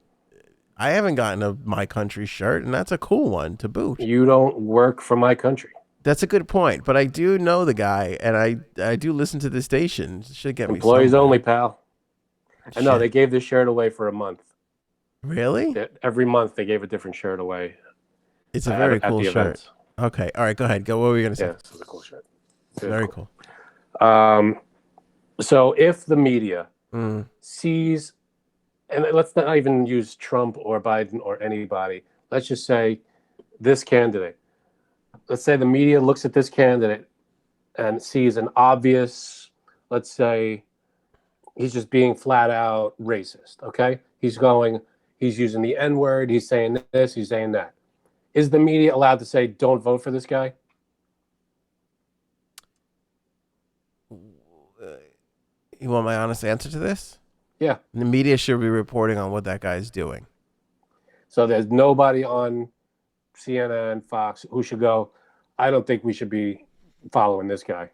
I haven't gotten a My Country shirt, and that's a cool one to boot. You don't work for my country. That's a good point, but I do know the guy, and I do listen to the station. Should get me Employees somewhere. only, pal. And no, Shit. they gave this shirt away for a month. Really? Every month they gave a different shirt away. It's a very at cool the shirt. events. Okay, all right, go ahead. Go. What were you gonna say? Yeah, this is a cool shirt. Very cool. So if the media Mm. sees, and let's not even use Trump or Biden or anybody, let's just say this candidate. Let's say the media looks at this candidate and sees an obvious, let's say he's just being flat out racist, okay? He's using the N-word, he's saying this, he's saying that. Is the media allowed to say, don't vote for this guy? You want my honest answer to this? Yeah. The media should be reporting on what that guy's doing. So there's nobody on CNN, Fox, who should go, I don't think we should be following this guy.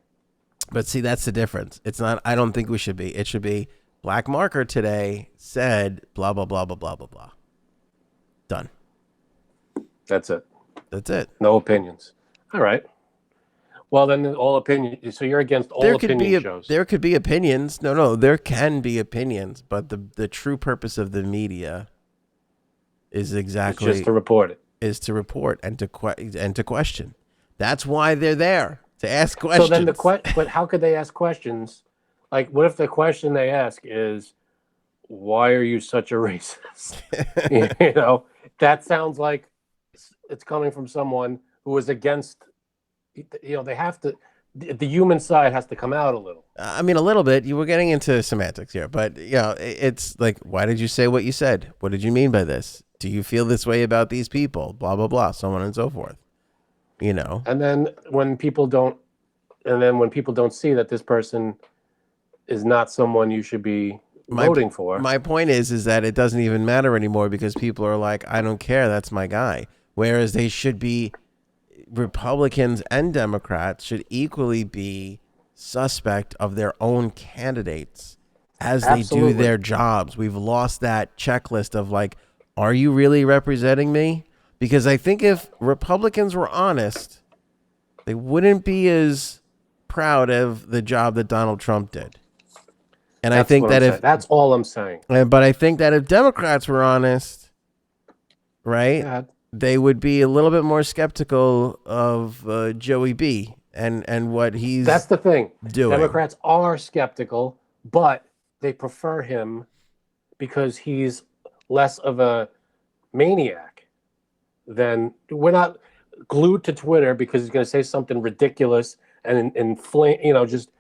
But see, that's the difference. It's not, I don't think we should be. It should be Black Marker today said blah, blah, blah, blah, blah, blah, blah. Done. That's it. That's it. No opinions. All right. Well, then all opinions. So you're against all opinion shows. There could be opinions. No, there can be opinions. But the true purpose of the media is exactly It's just to report it. Is to report and to question. That's why they're there, to ask questions. So then but how could they ask questions? Like, what if the question they ask is, "Why are you such a racist?" You know, that sounds like it's coming from someone who is against. You know, they have to. The human side has to come out a little. I mean, a little bit. You were getting into semantics here, but you know, it's like, why did you say what you said? What did you mean by this? Do you feel this way about these people? Blah blah blah, so on and so forth. You know. And then when people don't see that this person is not someone you should be voting for. My point is that it doesn't even matter anymore because people are like, I don't care, that's my guy. Whereas they should be, Republicans and Democrats should equally be suspect of their own candidates as Absolutely. they do their jobs. We've lost that checklist of like, are you really representing me? Because I think if Republicans were honest, they wouldn't be as proud of the job that Donald Trump did. And I think that that's all I'm saying. But I think that if Democrats were honest, right, Yeah. they would be a little bit more skeptical of Joey B. and what he's That's the thing. doing. Democrats are skeptical, but they prefer him because he's less of a maniac than we're not glued to Twitter because he's going to say something ridiculous and inflame, just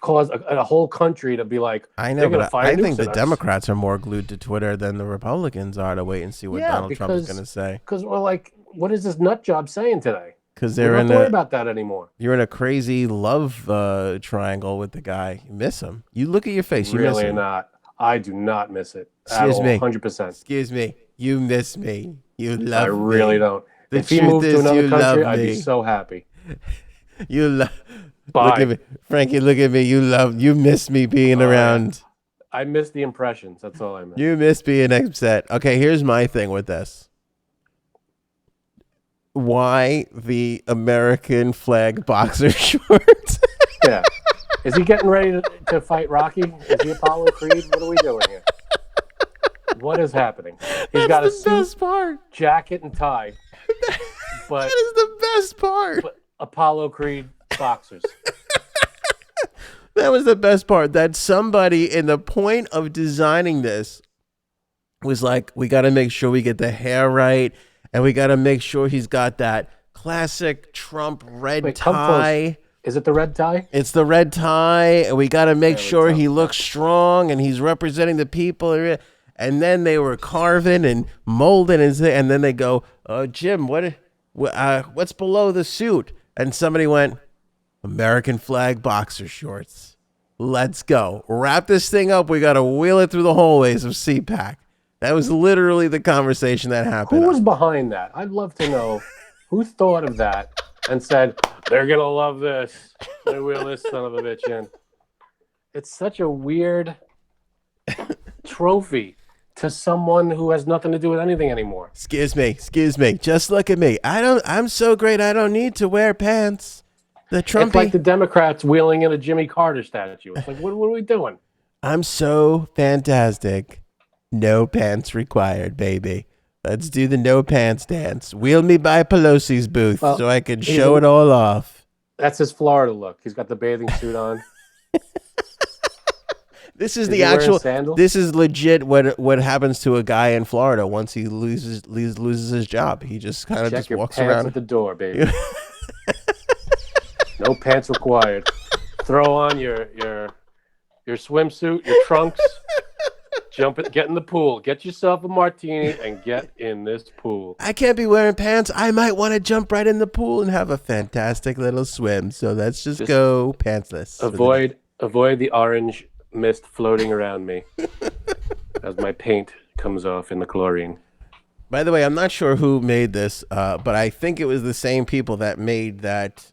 cause a whole country to be like, I know, but I think the us. Democrats are more glued to Twitter than the Republicans are to wait and see what Donald Trump is going to say. Because we're like, what is this nut job saying today? Because We don't have to worry about that anymore. You're in a crazy love triangle with the guy. You miss him. You look at your face. You miss Really him. not. I do not miss it. Excuse me. 100%. Excuse me. You miss me. You love me. I really don't. The If he truth moved to is another you country, love I'd be me. so happy. You love. Bye. Look at me, Frankie. Look at me. You miss me being around. I miss the impressions. That's all I miss. You miss being upset. Okay, here's my thing with this. Why the American flag boxer shorts? Yeah. Is he getting ready to fight Rocky? Is he Apollo Creed? What are we doing here? What is happening? He's got a That's the best part. jacket and tie. But That is the best part. Apollo Creed boxers. That was the best part. That somebody in the point of designing this was like, we got to make sure we get the hair right. And we got to make sure he's got that classic Trump red tie. Is it the red tie? It's the red tie. And we got to make sure he looks strong and he's representing the people. And then they were carving and molding. And then they go, Jim, what's below the suit? And somebody went, American flag boxer shorts. Let's go. Wrap this thing up. We got to wheel it through the hallways of CPAC. That was literally the conversation that happened. Who was behind that? I'd love to know who thought of that and said, they're going to love this. They wheel this son of a bitch in. It's such a weird trophy to someone who has nothing to do with anything anymore. Excuse me. Just look at me. I'm so great. I don't need to wear pants. The Trumpy. It's like the Democrats wheeling in a Jimmy Carter statue. It's like, what are we doing? I'm so fantastic. No pants required, baby. Let's do the no pants dance. Wheel me by Pelosi's booth so I can show it all off. That's his Florida look. He's got the bathing suit on. This is the actual. This is legit. What happens to a guy in Florida once he loses his job? He just kind of just walks around at the door, baby. No pants required. Throw on your swimsuit, your trunks. Get in the pool. Get yourself a martini and get in this pool. I can't be wearing pants. I might want to jump right in the pool and have a fantastic little swim. So let's just go pantsless. Avoid the orange mist floating around me as my paint comes off in the chlorine. By the way, I'm not sure who made this, but I think it was the same people that made that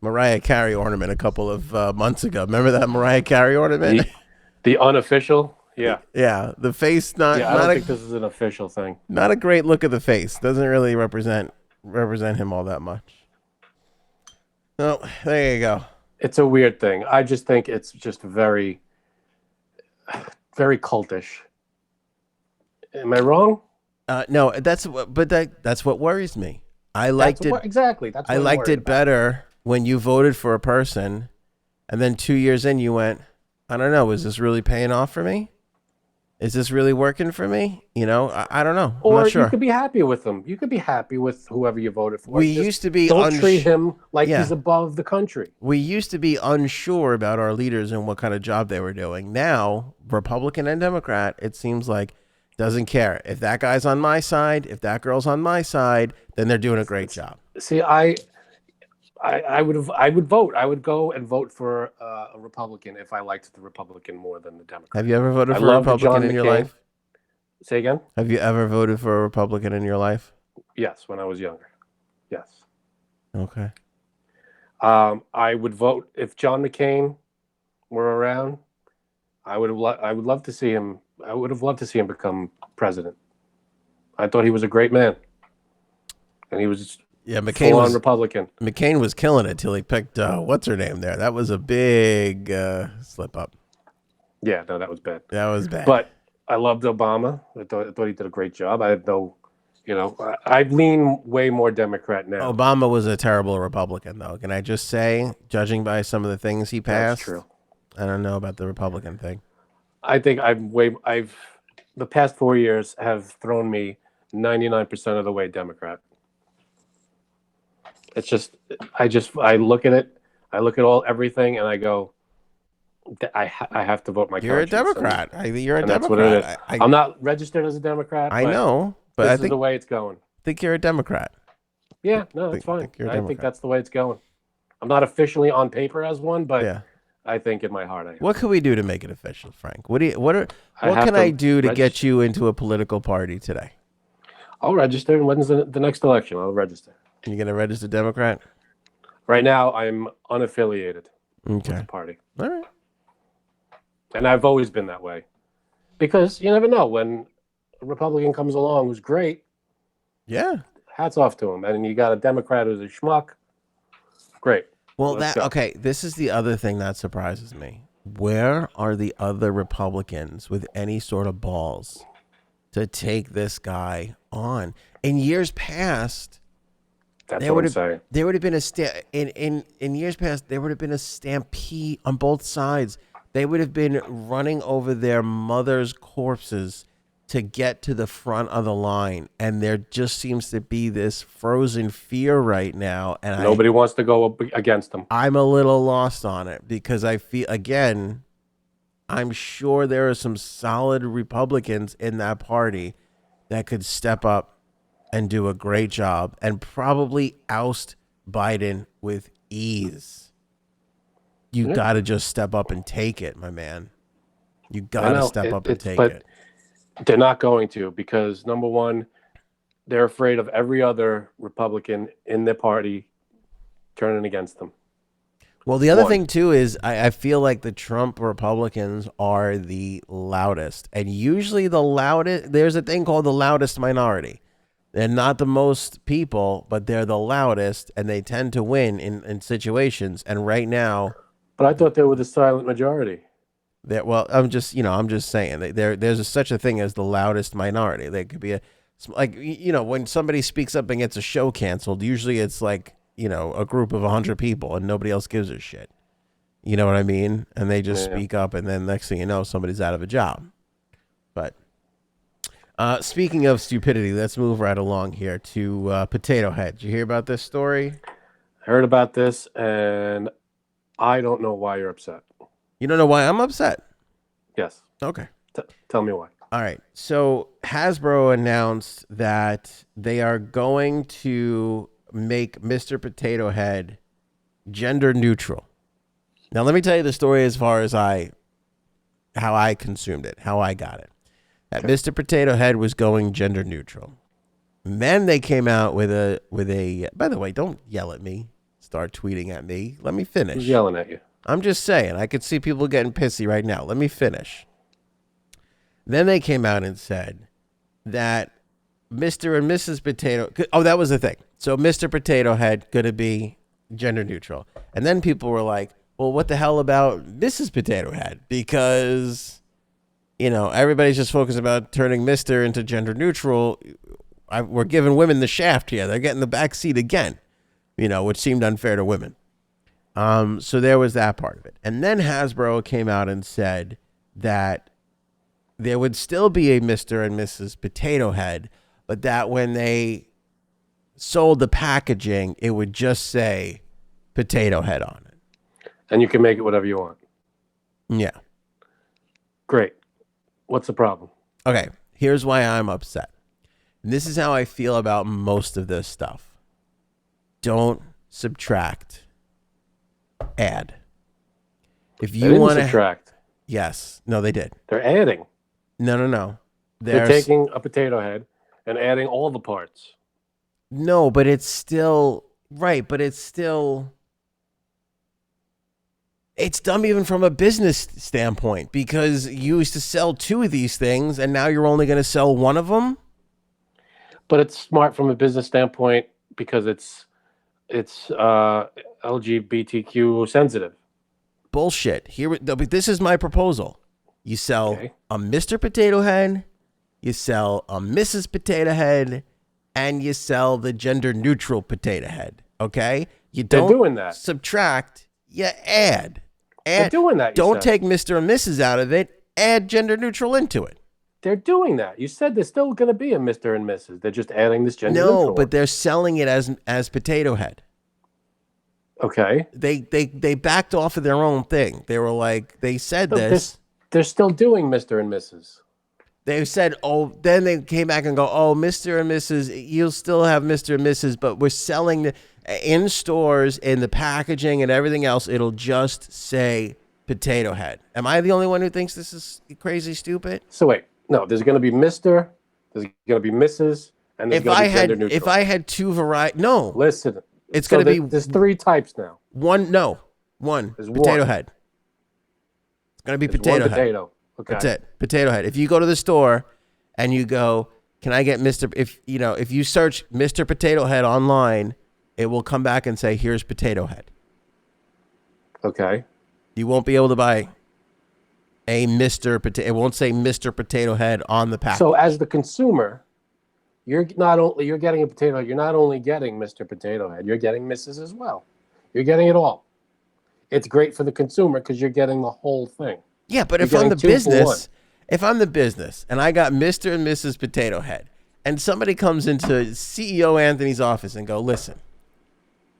Mariah Carey ornament a couple of months ago. Remember that Mariah Carey ornament? The unofficial? Yeah. Yeah. The face I don't think this is an official thing. Not a great look of the face. Doesn't really represent him all that much. No, there you go. It's a weird thing. I just think it's just very, very cultish. Am I wrong? No, that's what worries me. I liked it exactly. That's what I liked it better when you voted for a person, and then 2 years in you went, I don't know, is this really paying off for me? Is this really working for me? You know, I don't know. I'm not sure. You could be happy with them. You could be happy with whoever you voted for. We used to be don't treat him like he's above the country. We used to be unsure about our leaders and what kind of job they were doing. Now, Republican and Democrat, it seems like doesn't care. If that guy's on my side, if that girl's on my side, then they're doing a great job. See, I would vote. I would go and vote for a Republican if I liked the Republican more than the Democrat. Have you ever voted for a Republican in your life? Say again? Have you ever voted for a Republican in your life? Yes, when I was younger. Yes. Okay. I would vote if John McCain were around. I would love to see him. I would have loved to see him become president. I thought he was a great man, and he was. Yeah, McCain was Republican. McCain was killing it till he picked what's her name there. That was a big slip up. Yeah, no, that was bad. That was bad. But I loved Obama. I thought he did a great job. I had no, I lean way more Democrat now. Obama was a terrible Republican, though. Can I just say, judging by some of the things he passed, that's true. I don't know about the Republican thing. I think the past 4 years have thrown me 99% of the way Democrat. It's just, I look at it, I look at everything, and I go, I have to vote my conscience. You're a Democrat. You're a Democrat. That's what it is. I'm not registered as a Democrat. I know, but this I think is the way it's going. I think you're a Democrat. Yeah, no, it's fine. I think that's the way it's going. I'm not officially on paper as one, but yeah. I think in my heart I am. What can we do to make it official, Frank? What can I do to get you into a political party today? I'll register. When's the next election? I'll register. You're going to register Democrat? Right now, I'm unaffiliated with the party. All right. And I've always been that way. Because you never know. When a Republican comes along who's great, yeah, hats off to him. And you got a Democrat who's a schmuck, great. Well, this is the other thing that surprises me. Where are the other Republicans with any sort of balls to take this guy on? In years past, there would have been in years past there would have been a stampede on both sides. They would have been running over their mothers' corpses to get to the front of the line, and there just seems to be this frozen fear right now, and nobody wants to go against them. I'm a little lost on it because I feel, again, I'm sure there are some solid Republicans in that party that could step up and do a great job and probably oust Biden with ease. You got to just step up and take it, my man. You got to step up and take it. They're not going to, because number one, they're afraid of every other Republican in their party turning against them. Well, the other One. thing too is I feel like the Trump Republicans are the loudest, and usually the loudest. There's a thing called the loudest minority. They're not the most people, but they're the loudest, and they tend to win in situations. And right now, But I thought they were the silent majority. well, I'm just saying there's such a thing as the loudest minority. There could be when somebody speaks up and gets a show canceled, usually it's like, a group of 100 people and nobody else gives a shit. You know what I mean? And they just speak up, and then next thing you know, somebody's out of a job. But speaking of stupidity, let's move right along here to Potato Head. Did you hear about this story? I heard about this, and I don't know why you're upset. You don't know why I'm upset? Yes. Okay. Tell me why. All right. So Hasbro announced that they are going to make Mr. Potato Head gender neutral. Now, let me tell you the story as far as how I consumed it, how I got it. That Mr. Potato Head was going gender neutral. And then they came out with a. By the way, don't yell at me. Start tweeting at me. Let me finish. Who's yelling at you? I'm just saying. I could see people getting pissy right now. Let me finish. Then they came out and said that Mr. and Mrs. Potato. Oh, that was the thing. So Mr. Potato Head going to be gender neutral. And then people were like, well, what the hell about Mrs. Potato Head? Because, everybody's just focused about turning Mr. into gender neutral. We're giving women the shaft here. They're getting the back seat again, which seemed unfair to women. So there was that part of it. And then Hasbro came out and said that there would still be a Mr. and Mrs. Potato Head, but that when they sold the packaging, it would just say Potato Head on it. And you can make it whatever you want. Yeah. Great. What's the problem? Okay, here's why I'm upset. And this is how I feel about most of this stuff. Don't subtract. Add. If They you didn't want to subtract. Yes. No, they did. They're adding. No. They're taking a potato head and adding all the parts. No, but it's still right, but it's dumb even from a business standpoint, because you used to sell 2 of these things and now you're only going to sell 1 of them. But it's smart from a business standpoint because it's LGBTQ sensitive. Bullshit. This is my proposal. You sell a Mr. Potato Head, you sell a Mrs. Potato Head, and you sell the gender neutral potato head. Okay? You don't They're doing that. Subtract, you add. They're doing that. Don't take Mr. and Mrs. out of it, add gender neutral into it. They're doing that. You said there's still going to be a Mr. and Mrs. They're just adding this gender neutral. No, but they're selling it as potato head. Okay. They backed off of their own thing. They were like, they said this. They're still doing Mr. and Mrs. They said, then they came back and go, Mr. and Mrs., you'll still have Mr. and Mrs., but we're selling in stores, in the packaging and everything else, it'll just say potato head. Am I the only one who thinks this is crazy stupid? So wait, no, there's going to be Mr., there's going to be Mrs., and there's going to be gender neutral. If I had 2 varieties, no. Listen. It's going to be... There's 3 types now. One. There's potato head. It's going to be potato head. Potato. Okay. That's it. Potato head. If you go to the store and you go, can I get Mr. If you search Mr. Potato Head online, it will come back and say, here's potato head. Okay. You won't be able to buy a Mr. Potato. It won't say Mr. Potato Head on the package. So as the consumer, you're getting a potato head. You're not only getting Mr. Potato Head, you're getting Mrs. as well. You're getting it all. It's great for the consumer because you're getting the whole thing. Yeah, but if I'm the business and I got Mr. and Mrs. Potato Head, and somebody comes into CEO Anthony's office and go, listen,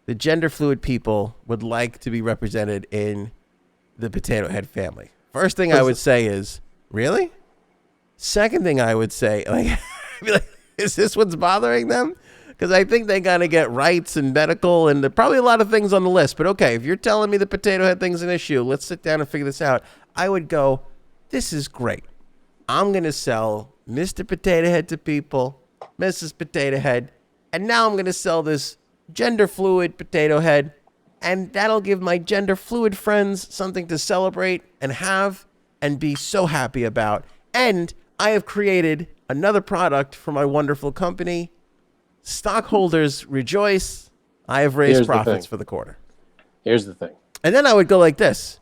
the gender fluid people would like to be represented in the Potato Head family. First thing I would say is, really? Second thing I would say, is this what's bothering them? Because I think they got to get rights and medical and probably a lot of things on the list. But okay, if you're telling me the potato head thing's an issue, let's sit down and figure this out. I would go, this is great. I'm going to sell Mr. Potato Head to people, Mrs. Potato Head, and now I'm going to sell this gender fluid potato head And that'll give my gender fluid friends something to celebrate and have and be so happy about. And I have created another product for my wonderful company. Stockholders rejoice. I have raised profits for the quarter. Here's the thing. And then I would go like this.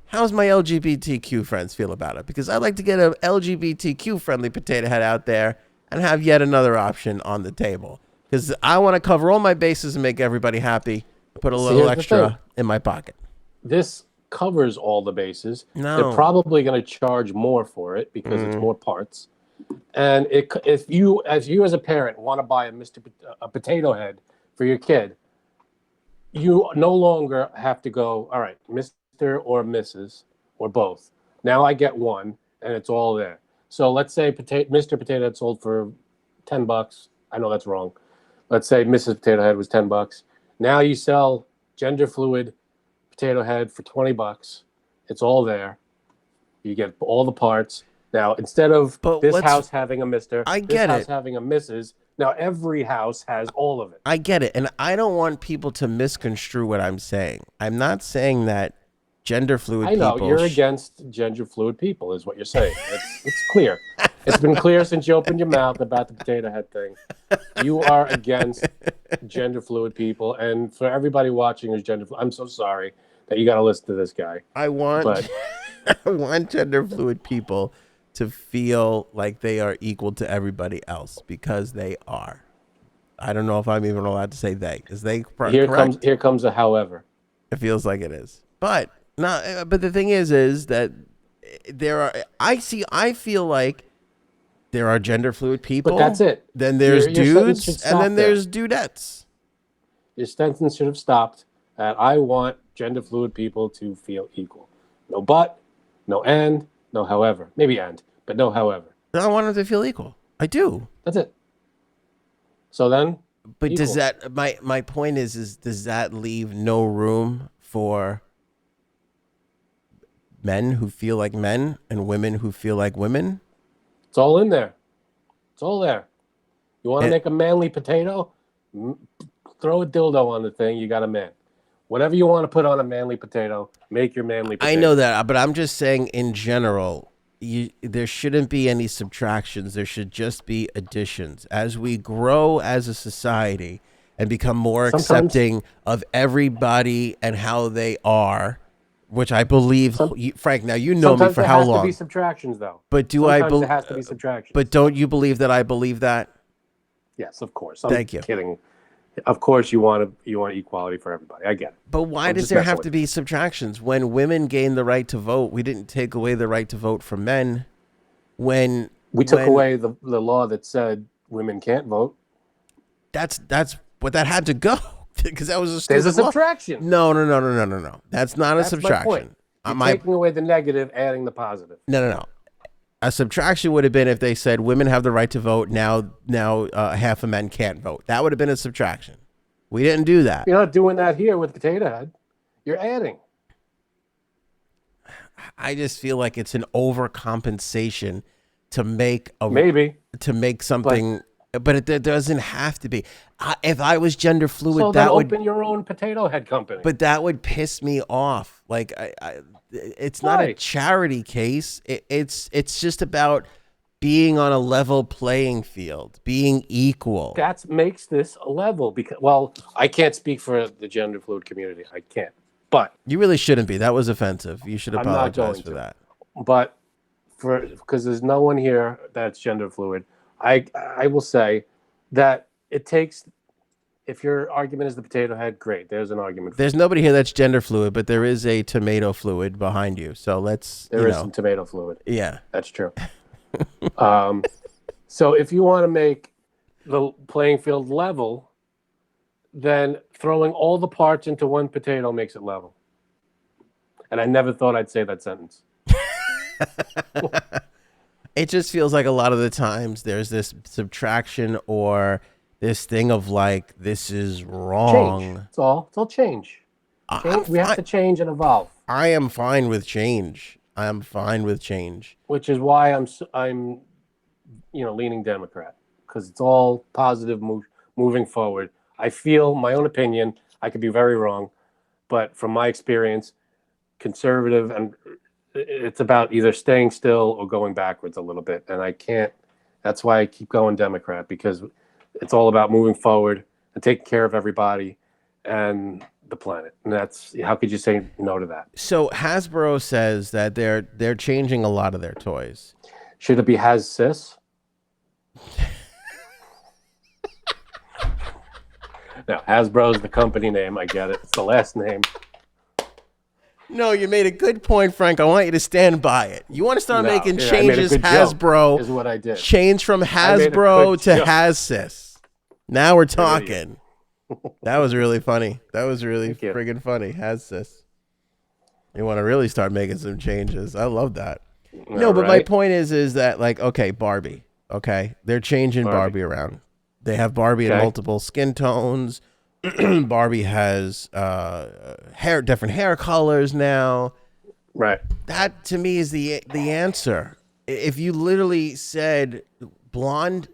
How's my LGBTQ friends feel about it? Because I'd like to get a LGBTQ friendly potato head out there and have yet another option on the table. Because I want to cover all my bases and make everybody happy. Put a little extra in my pocket. This covers all the bases. No. They're probably going to charge more for it because it's more parts. And if you as a parent want to buy a potato head for your kid, you no longer have to go, all right, Mr. or Mrs. or both. Now I get one, and it's all there. So let's say Mr. Potato Head sold for $10. I know that's wrong. Let's say Mrs. Potato Head was $10. Now you sell gender fluid potato head for $20. It's all there. You get all the parts. Now, instead of this house having a Mr., this house having a Mrs., now every house has all of it. I get it. And I don't want people to misconstrue what I'm saying. I'm not saying that gender fluid people... I know, you're against gender fluid people is what you're saying. It's clear. It's been clear since you opened your mouth about the potato head thing. You are against gender fluid people. And for everybody watching who's gender fluid, I'm so sorry that you got to listen to this guy. I want gender fluid people to feel like they are equal to everybody else because they are. I don't know if I'm even allowed to say they. Is they correct? Here comes a however. It feels like it is. But the thing is that there are I feel like there are gender fluid people. But that's it. Then there's dudes and then there's dudettes. Your sentence should have stopped at I want gender fluid people to feel equal. No but, no and, no however. Maybe and, but no however. I want them to feel equal. I do. That's it. So then but equal. Does that my point is does that leave no room for men who feel like men and women who feel like women? It's all in there. It's all there. You want to make a manly potato? Throw a dildo on the thing. You got a man. Whatever you want to put on a manly potato, make your manly potato. I know that, but I'm just saying in general, there shouldn't be any subtractions. There should just be additions. As we grow as a society and become more accepting of everybody and how they are, which I believe, Frank, now you know me for how long. Sometimes there has to be subtractions, though. But sometimes there has to be subtractions. But don't you believe that I believe that? Yes, of course. Thank you. Kidding. Of course, you want equality for everybody. I get it. But why does there have to be subtractions? When women gained the right to vote, we didn't take away the right to vote from men. When we took away the law that said women can't vote. That's what that had to go because that was a stupid There's a subtraction. No. That's not a subtraction. My point. You're taking away the negative, adding the positive. No. A subtraction would have been if they said women have the right to vote. Now half of men can't vote. That would have been a subtraction. We didn't do that. You're not doing that here with Potato Head. You're adding. I just feel like it's an overcompensation to make something, but it doesn't have to be. If I was gender fluid, so that would open your own Potato Head company. But that would piss me off. Like it's not a charity case. It's just about being on a level playing field, being equal. That makes this a level because, well, I can't speak for the gender fluid community. I can't. But you really shouldn't be. That was offensive. You should apologize for that. But because there's no one here that's gender fluid, I will say that it takes. If your argument is the potato head, great. There's an argument. There's nobody here that's gender fluid, but there is a tomato fluid behind you. So let's. There is some tomato fluid. Yeah, that's true. So if you want to make the playing field level, then throwing all the parts into one potato makes it level. And I never thought I'd say that sentence. It just feels like a lot of the times there's this subtraction or this thing of like, this is wrong. Change. It's all change. We have to change and evolve. I am fine with change. I am fine with change. Which is why I'm leaning Democrat, because it's all positive moving forward. I feel, my own opinion, I could be very wrong, but from my experience, conservative, and it's about either staying still or going backwards a little bit. And I can't. That's why I keep going Democrat, because it's all about moving forward and taking care of everybody and the planet. And that's, how could you say no to that? So Hasbro says that they're changing a lot of their toys. Should it be Has Sis? No, Hasbro's the company name. I get it. It's the last name. No, you made a good point, Frank. I want you to stand by it. You want to start making I made a changes, good Hasbro. joke, is what I did. Change from made a Hasbro good to joke. HasSis. Now we're talking. That was really funny. That was really Thank you. friggin' funny. HasSis. You want to really start making some changes. I love that. No, but my point is that, like, okay, Barbie. Okay, they're changing Barbie around. They have Barbie in multiple skin tones. Barbie has different hair colors now. Right. That to me is the answer. If you literally said blonde,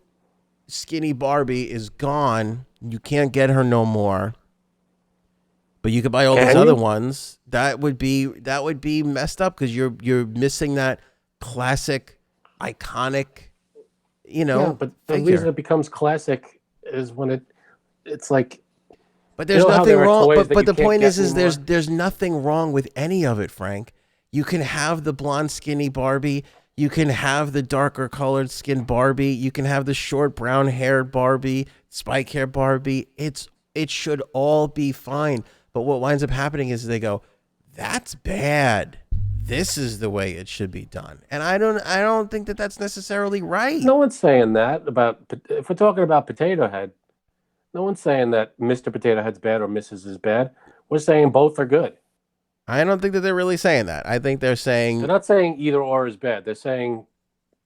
skinny Barbie is gone, you can't get her no more. But you could buy all these other ones. That would be messed up, because you're missing that classic, iconic, Yeah, but the figure. reason it becomes classic is when it's like. But there's how nothing there are wrong. toys But that you the can't point get is anymore? there's nothing wrong with any of it, Frank. You can have the blonde, skinny Barbie. You can have the darker colored skin Barbie. You can have the short brown haired Barbie, spike hair Barbie. It should all be fine. But what winds up happening is they go, that's bad. This is the way it should be done. And I don't think that that's necessarily right. No one's saying that about. If we're talking about Potato Head, no one's saying that Mr. Potato Head's bad or Mrs. is bad. We're saying both are good. I don't think that they're really saying that. I think they're saying, They're not saying either or is bad. They're saying,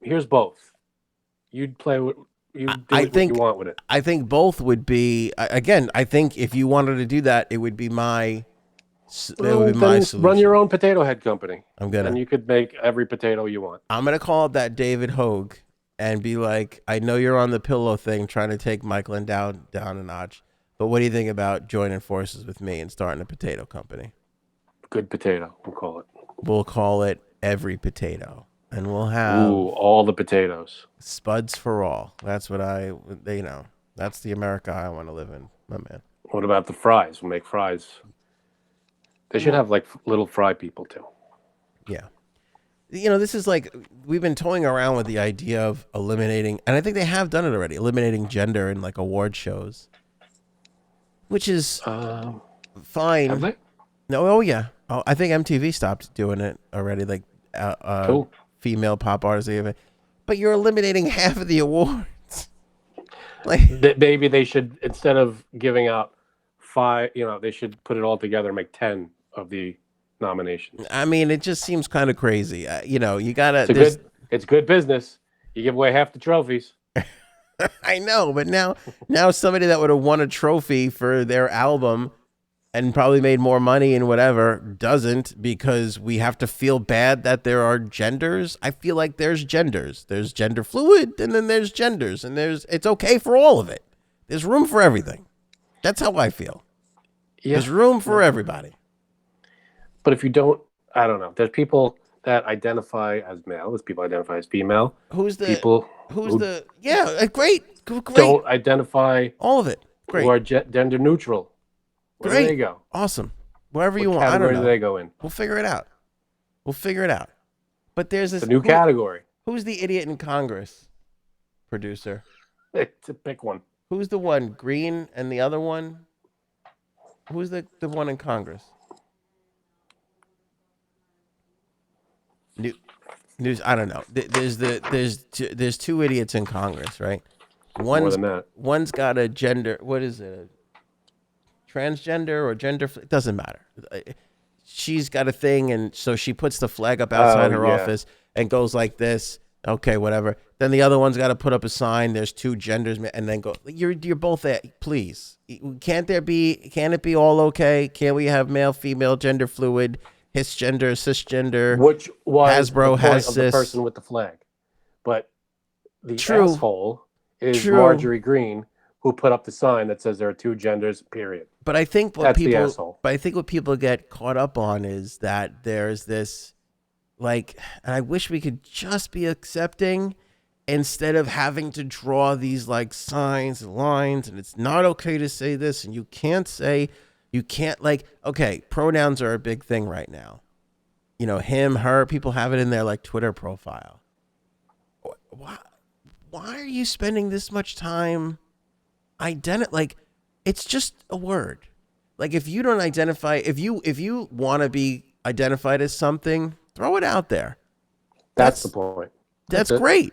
here's both. You'd play with. You do what you want with it. I think both would be, again, I think if you wanted to do that, it would be my solution. Run your own Potato Head company. And you could make every potato you want. I'm going to call up that David Hogue and be like, I know you're on the pillow thing trying to take Michael down a notch, but what do you think about joining forces with me and starting a potato company? Good potato, we'll call it. We'll call it Every Potato. And we'll have all the potatoes. Spuds for all. That's what that's the America I want to live in, my man. What about the fries? We'll make fries. They should have like little fry people too. Yeah. This is like, we've been toying around with the idea of eliminating, and I think they have done it already, eliminating gender in like award shows, which is fine. Have they? No, oh yeah. Oh, I think MTV stopped doing it already, like Cool. female pop artists. But you're eliminating half of the awards. Like, Maybe they should, instead of giving out 5, they should put it all together and make 10 of the nominations. I mean, it just seems kind of crazy. You gotta. It's good business. You give away half the trophies. I know, but now somebody that would have won a trophy for their album and probably made more money and whatever doesn't, because we have to feel bad that there are genders. I feel like there's genders. There's gender fluid, and then there's genders, and it's okay for all of it. There's room for everything. That's how I feel. Yeah. There's room for everybody. But if you don't, I don't know. There's people that identify as male. There's people identify as female. Yeah, great. Don't identify. All of it. Great. Or gender neutral. Where do they go? Awesome. Wherever you What want. I don't know. category do they go in? We'll figure it out. But there's this a new category. Who's the idiot in Congress? Producer. To pick one. Who's the one? Green and the other one? Who's the one in Congress? News. I don't know. There's two idiots in Congress, right? More than that. One's got a gender. What is it? Transgender or gender? It doesn't matter. She's got a thing, and so she puts the flag up outside her office and goes like this. Okay, whatever. Then the other one's got to put up a sign. There's two genders, and then go. You're both at. Please, can't it be all okay? Can't we have male, female, gender fluid, cisgender, cisgender? Which was Hasbro the point has of the this person with the flag, but the asshole is Marjorie Green, who put up the sign that says there are two genders, period. But I think That's the asshole. But I think what people get caught up on is that there's this, like, and I wish we could just be accepting instead of having to draw these like signs and lines, and it's not okay to say this, and you can't, like, okay, pronouns are a big thing right now. You know, him, her, people have it in their like Twitter profile. Why are you spending this much time like, it's just a word. Like, if you don't identify, if you want to be identified as something, throw it out there. That's the point. That's great.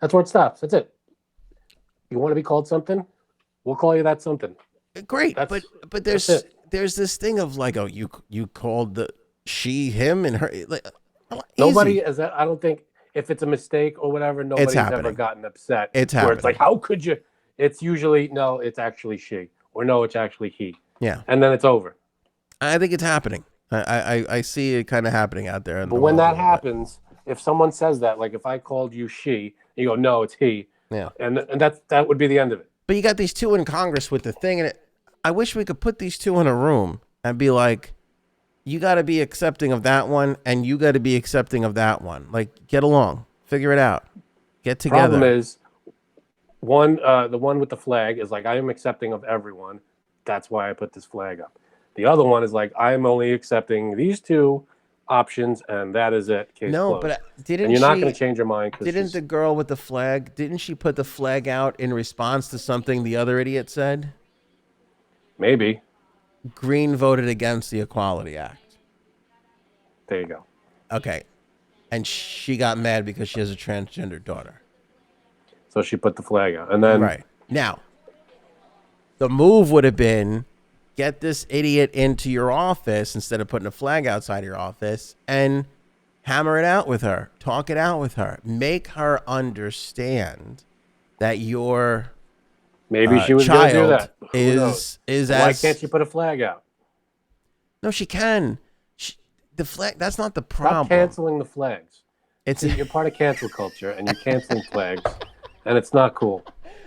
That's where it stops. That's it. You want to be called something? We'll call you that something. Great. But there's this thing of like, oh, you called the she, him, and her. Like, nobody is that. I don't think if it's a mistake or whatever, nobody's ever gotten upset. It's happening. Where it's like, how could you? It's usually no, it's actually she, or no, it's actually he. Yeah. And then it's over. I think it's happening. I see it kind of happening out there. But when that happens, if someone says that, like if I called you she, you go, no, it's he. Yeah. And that would be the end of it. But you got these two in Congress with the thing, and I wish we could put these two in a room and be like, you got to be accepting of that one, and you got to be accepting of that one. Like, get along, figure it out, get together. Problem is, the one with the flag is like, I am accepting of everyone. That's why I put this flag up. The other one is like, I'm only accepting these two options, and that is it. Case closed. But didn't and you're not going to change your mind. Didn't the girl with the flag? Didn't she put the flag out in response to something the other idiot said? Maybe. Green voted against the Equality Act. There you go. Okay, and she got mad because she has a transgender daughter. So she put the flag out, and then right now, the move would have been, get this idiot into your office instead of putting a flag outside your office and hammer it out with her, talk it out with her, make her understand that your maybe she was going to do that. Is why can't she put a flag out? No, she can. The flag. That's not the problem. Stop canceling the flags. You're part of cancel culture, and you're canceling flags, and it's not cool.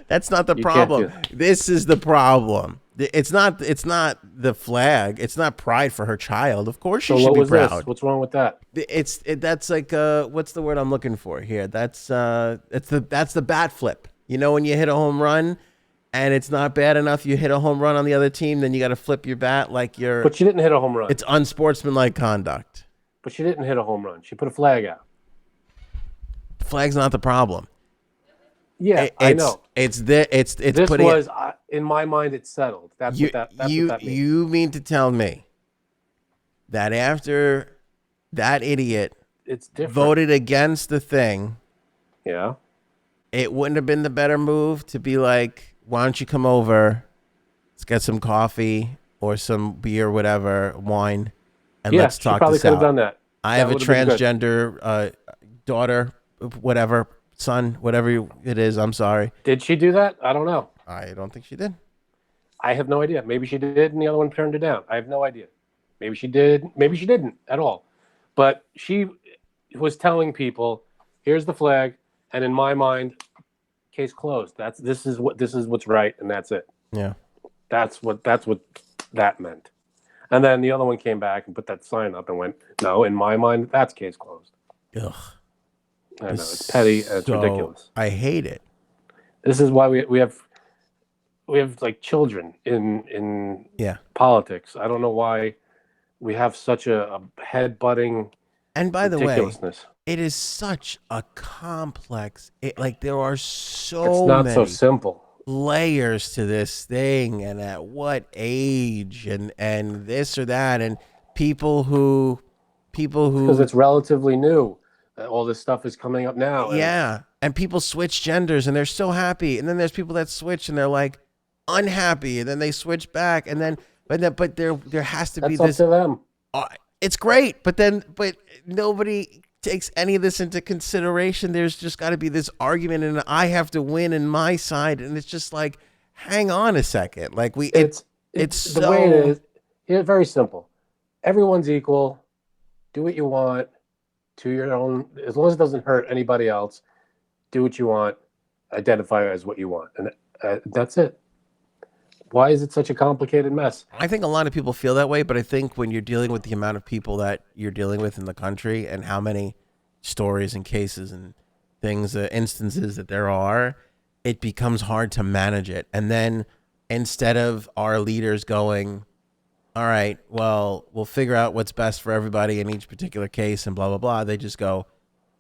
That's not the problem. This is the problem. It's not the flag. It's not pride for her child. Of course she should be proud. This? What's wrong with that? That's like what's the word I'm looking for here? That's the bat flip. You know, when you hit a home run and it's not bad enough, you hit a home run on the other team, then you got to flip your bat like you're. But she didn't hit a home run. It's unsportsmanlike conduct. But she didn't hit a home run. She put a flag out. The flag's not the problem. Yeah, I know. This putting was in my mind. It's settled. That's what that means. You mean to tell me that after that idiot voted against the thing, yeah, it wouldn't have been the better move to be like, why don't you come over? Let's get some coffee or some beer, whatever, wine, and let's talk this out. She probably could have done that. I have a transgender daughter, whatever. Son, whatever it is, I'm sorry. Did she do that? I don't know. I don't think she did. I have no idea. Maybe she did, and the other one turned her down. I have no idea. Maybe she did. Maybe she didn't at all. But she was telling people, "Here's the flag," and in my mind, case closed. This is what's right, and that's it. Yeah. That's what that meant. And then the other one came back and put that sign up and went, "No, in my mind, that's case closed." Ugh. I know it's petty and it's ridiculous. I hate it. This is why we have like children in politics. I don't know why we have such a head-butting. And by the way, it is such a complex. There are it's not so simple layers to this thing, and at what age, and this or that, and people who because it's relatively new. All this stuff is coming up now. And people switch genders and they're so happy. And then there's people that switch and they're like unhappy, and then they switch back, and then but there has to be this. That's up to them. It's great, but nobody takes any of this into consideration. There's just got to be this argument, and I have to win in my side, and it's just like, hang on a second, like it's the way it is. It's very simple. Everyone's equal. Do what you want. To your own, as long as it doesn't hurt anybody else, do what you want, identify as what you want, That's it. Why is it such a complicated mess? I think a lot of people feel that way, but I think when you're dealing with the amount of people that you're dealing with in the country and how many stories and cases and things, instances that there are, it becomes hard to manage it. And then instead of our leaders going, all right, well, we'll figure out what's best for everybody in each particular case and blah, blah, blah, they just go,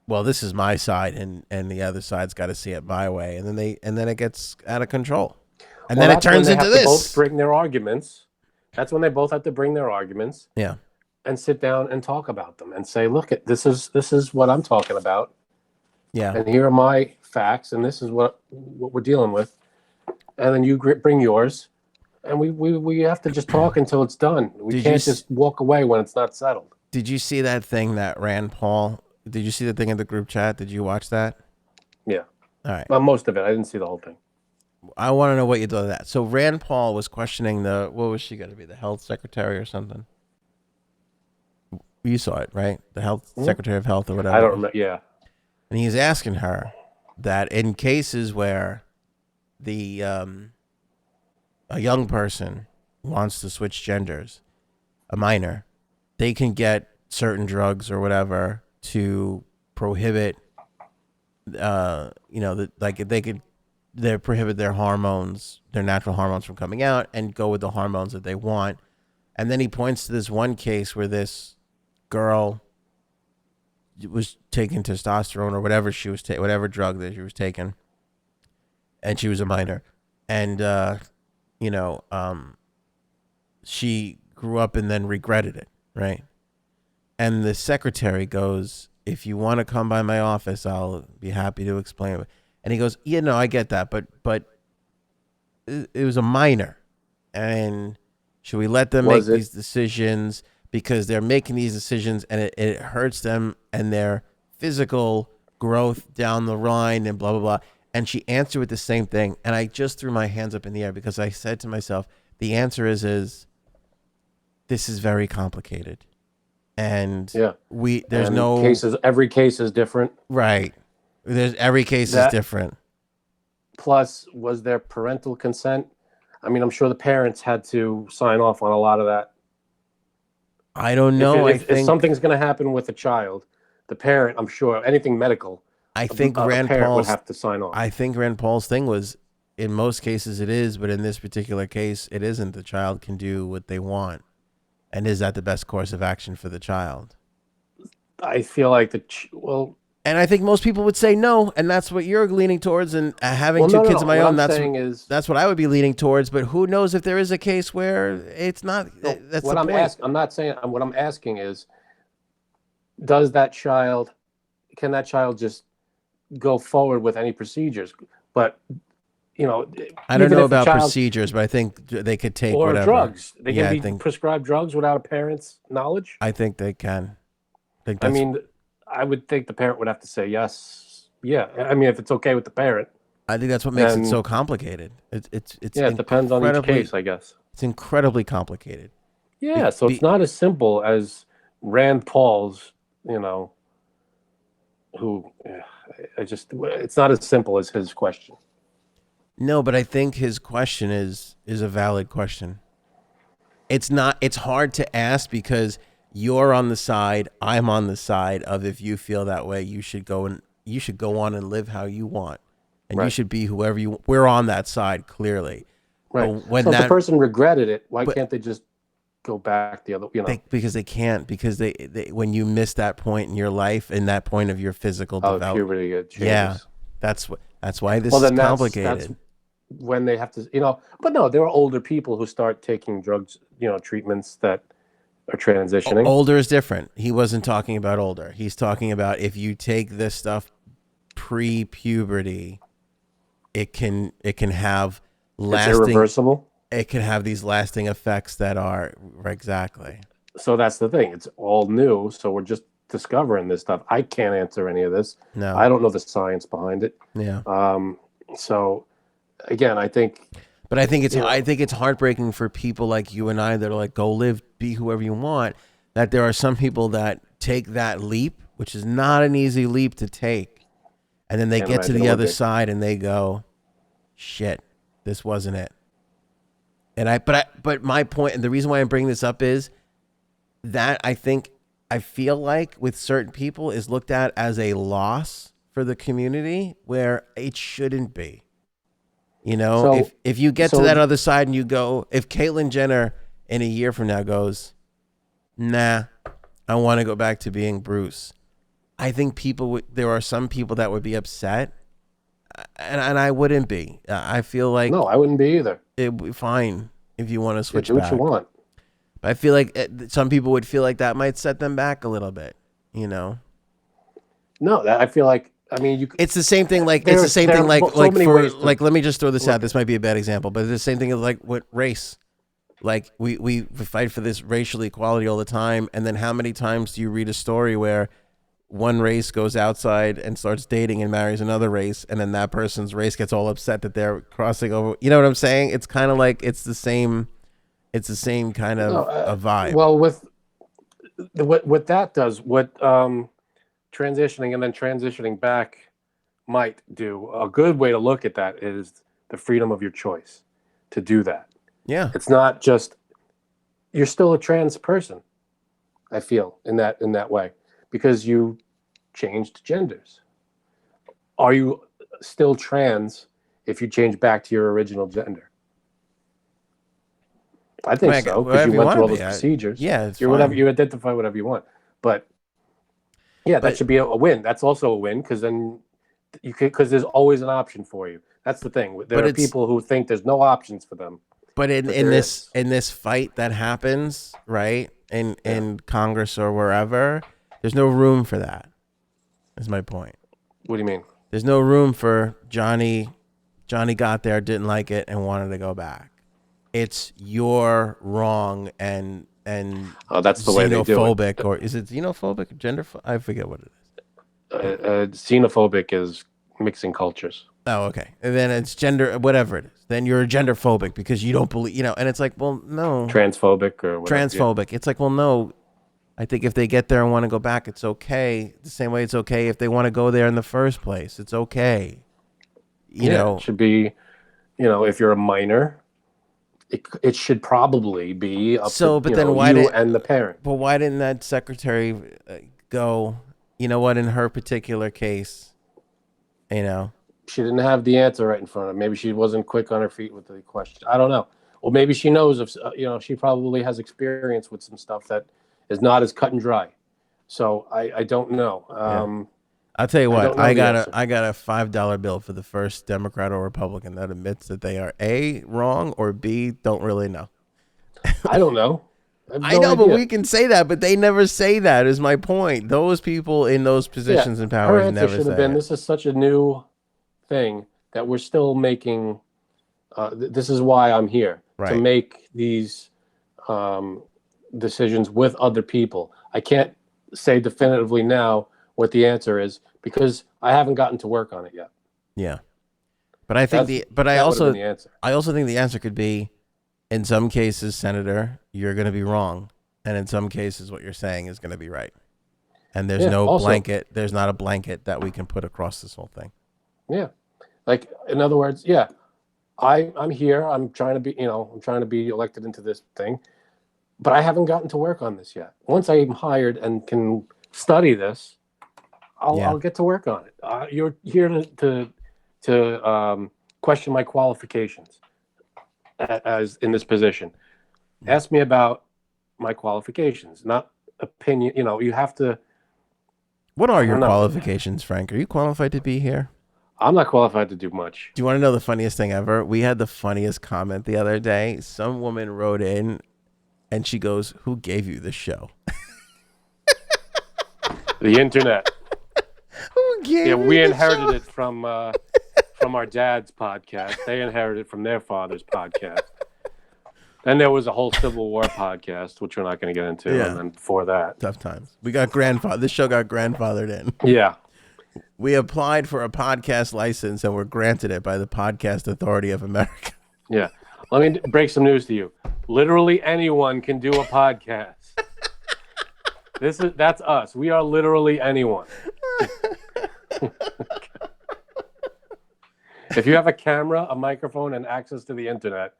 well, this is my side and the other side's got to see it my way. And then it gets out of control. And then it turns into this. Both bring their arguments. That's when they both have to bring their arguments. Yeah. And sit down and talk about them and say, look, this is what I'm talking about. Yeah. And here are my facts, and this is what we're dealing with. And then you bring yours, and we have to just talk until it's done. We can't just walk away when it's not settled. Did you see that thing that Rand Paul? Did you see the thing in the group chat? Did you watch that? Yeah. All right. Well, most of it. I didn't see the whole thing. I want to know what you thought of that. So Rand Paul was questioning what was she going to be, the health secretary or something? You saw it, right? The health secretary of health or whatever. I don't remember. Yeah. And he's asking her that in cases where the a young person wants to switch genders, a minor, they can get certain drugs or whatever to prohibit, they prohibit their hormones, their natural hormones from coming out and go with the hormones that they want. And then he points to this one case where this girl was taking testosterone or whatever she was whatever drug that she was taking, and she was a minor, and she grew up and then regretted it, right? And the secretary goes, if you want to come by my office, I'll be happy to explain it. And he goes, yeah, no, I get that, but it was a minor, and should we let them make these decisions? Because they're making these decisions and it hurts them and their physical growth down the line and blah, blah, blah. And she answered with the same thing. And I just threw my hands up in the air because I said to myself, the answer is this is very complicated. And every case is different. Right. Every case is different. Plus, was there parental consent? I mean, I'm sure the parents had to sign off on a lot of that. I don't know. If something's going to happen with a child, the parent, I'm sure, anything medical, I think Rand Paul would have to sign off. I think Rand Paul's thing was, in most cases it is, but in this particular case, it isn't. The child can do what they want. And is that the best course of action for the child? I feel like and I think most people would say no, and that's what you're leaning towards. And having two kids of my own, that's what I would be leaning towards. But who knows if there is a case where it's not? That's what I'm asking. I'm not saying. What I'm asking is, can that child just go forward with any procedures? But I don't know about procedures, but I think they could take or whatever drugs. They can be prescribed drugs without a parent's knowledge. I think they can. I would think the parent would have to say yes. Yeah, I mean, if it's okay with the parent. I think that's what makes it so complicated. It depends on each case, I guess. It's incredibly complicated. Yeah, so it's not as simple as Rand Paul's, it's not as simple as his question. No, but I think his question is a valid question. It's hard to ask because you're on the side, I'm on the side of, if you feel that way, you should go on and live how you want. And you should be whoever we're on that side, clearly. Right. If the person regretted it, why can't they just go back the other, because they can't, because they when you miss that point in your life and that point of your physical development. Puberty changes. Yeah. That's why this is complicated. That's when they have to, but no, there are older people who start taking drugs, treatments that are transitioning. Older is different. He wasn't talking about older. He's talking about if you take this stuff pre-puberty, it can have lasting. It's irreversible. It can have these lasting effects that are exactly. So that's the thing. It's all new. So we're just discovering this stuff. I can't answer any of this. No, I don't know the science behind it. Yeah. So again, I think it's heartbreaking for people like you and I that are like, go live, be whoever you want, that there are some people that take that leap, which is not an easy leap to take. And then they get to the other side and they go, shit, This wasn't it. But my point, and the reason why I'm bringing this up is that I feel like with certain people is looked at as a loss for the community where it shouldn't be. You know, So- if you get so- to that other side and you go, if Caitlyn Jenner in a year from now goes, nah, I want to go back to being Bruce, I think there are some people that would be upset, and I wouldn't be. I feel like No, I wouldn't be either. it would be fine if you want to switch Do what back. you want. But I feel like some people would feel like that might set them back a little bit, you know? No, I feel like, I mean, you. It's the same thing. Like There it's the are- same there thing. are Like so many ways to let me just throw this look out. This might be a bad example, but it's the same thing as like with race. Like we fight for this racial equality all the time, and then how many times do you read a story where one race goes outside and starts dating and marries another race, and then that person's race gets all upset that they're crossing over? You know what I'm saying? It's kind of like it's the same kind of a vibe. Well, with what that does, what transitioning and then transitioning back might do, a good way to look at that is the freedom of your choice to do that. Yeah. It's not just, you're still a trans person, I feel, in that way, because you changed genders. Are you still trans if you change back to your original gender? I think Right, so, because whatever you you went wanna through all be. those procedures. Yeah, it's You're whatever, fine. you identify whatever you want. But yeah, that But- should be a win. That's also a win, because then you can, because there's always an option for you. That's the thing. There But are it's- people who think there's no options for them. But in there this is. in this fight that happens, right, in Congress or wherever, there's no room for that. Is my point. What do you mean? There's no room for Johnny. Johnny got there, didn't like it, and wanted to go back. It's you're wrong and Oh, that's the way they do it. xenophobic, or is it xenophobic? I forget what it is. Xenophobic is mixing cultures. Oh, okay. And then it's gender, whatever it is. Then you're genderphobic because you don't believe, and it's like, well, no. Transphobic or whatever. Transphobic. It's like, well, no. I think if they get there and want to go back, it's okay. The same way it's okay if they want to go there in the first place. It's okay. You know. It should be, if you're a minor, it should probably be up So, to but then why you did- and the parent. But why didn't that secretary go, you know what, in her particular case, She didn't have the answer right in front of her. Maybe she wasn't quick on her feet with the question. I don't know. Or maybe she knows of, she probably has experience with some stuff that is not as cut and dry. So I don't know. I'll tell you I don't what, know I the got answer. a $5 bill for the first Democrat or Republican that admits that they are A, wrong, or B, don't really know. I don't know. have I no know, but idea. we can say that, but they never say that is my point. Those people in those positions in Her power answer never should say have been, it. this is such a new thing that we're still making. This is why I'm here, to Right. make these decisions with other people. I can't say definitively now what the answer is because I haven't gotten to work on it yet. Yeah. But I think That would've been the answer. I also think the answer could be, in some cases, Senator, you're going to be wrong, and in some cases, what you're saying is going to be right. And there's Yeah, no also- blanket. There's not a blanket that we can put across this whole thing. Yeah. Like, in other words, yeah, I'm here. I'm trying to be, I'm trying to be elected into this thing, but I haven't gotten to work on this yet. Once I'm hired and can study this, I'll get to work on it. You're here to question my qualifications as in this position. Ask me about my qualifications, not opinion. You have to. What are your don't know. qualifications, Frank? Are you qualified to be here? I'm not qualified to do much. Do you want to know the funniest thing ever? We had the funniest comment the other day. Some woman wrote in and she goes, "Who gave you this show?" The internet. Who gave Yeah, you we this inherited show? it from our dad's podcast. They inherited it from their father's podcast. Then there was a whole Civil War podcast, which we're not going to get into. Yeah. And then before that, Tough times. We got this show got grandfathered in. yeah, We applied for a podcast license and were granted it by the Podcast Authority of America. yeah. Let me break some news to you. Literally anyone can do a podcast. That's us. We are literally anyone. If you have a camera, a microphone, and access to the internet,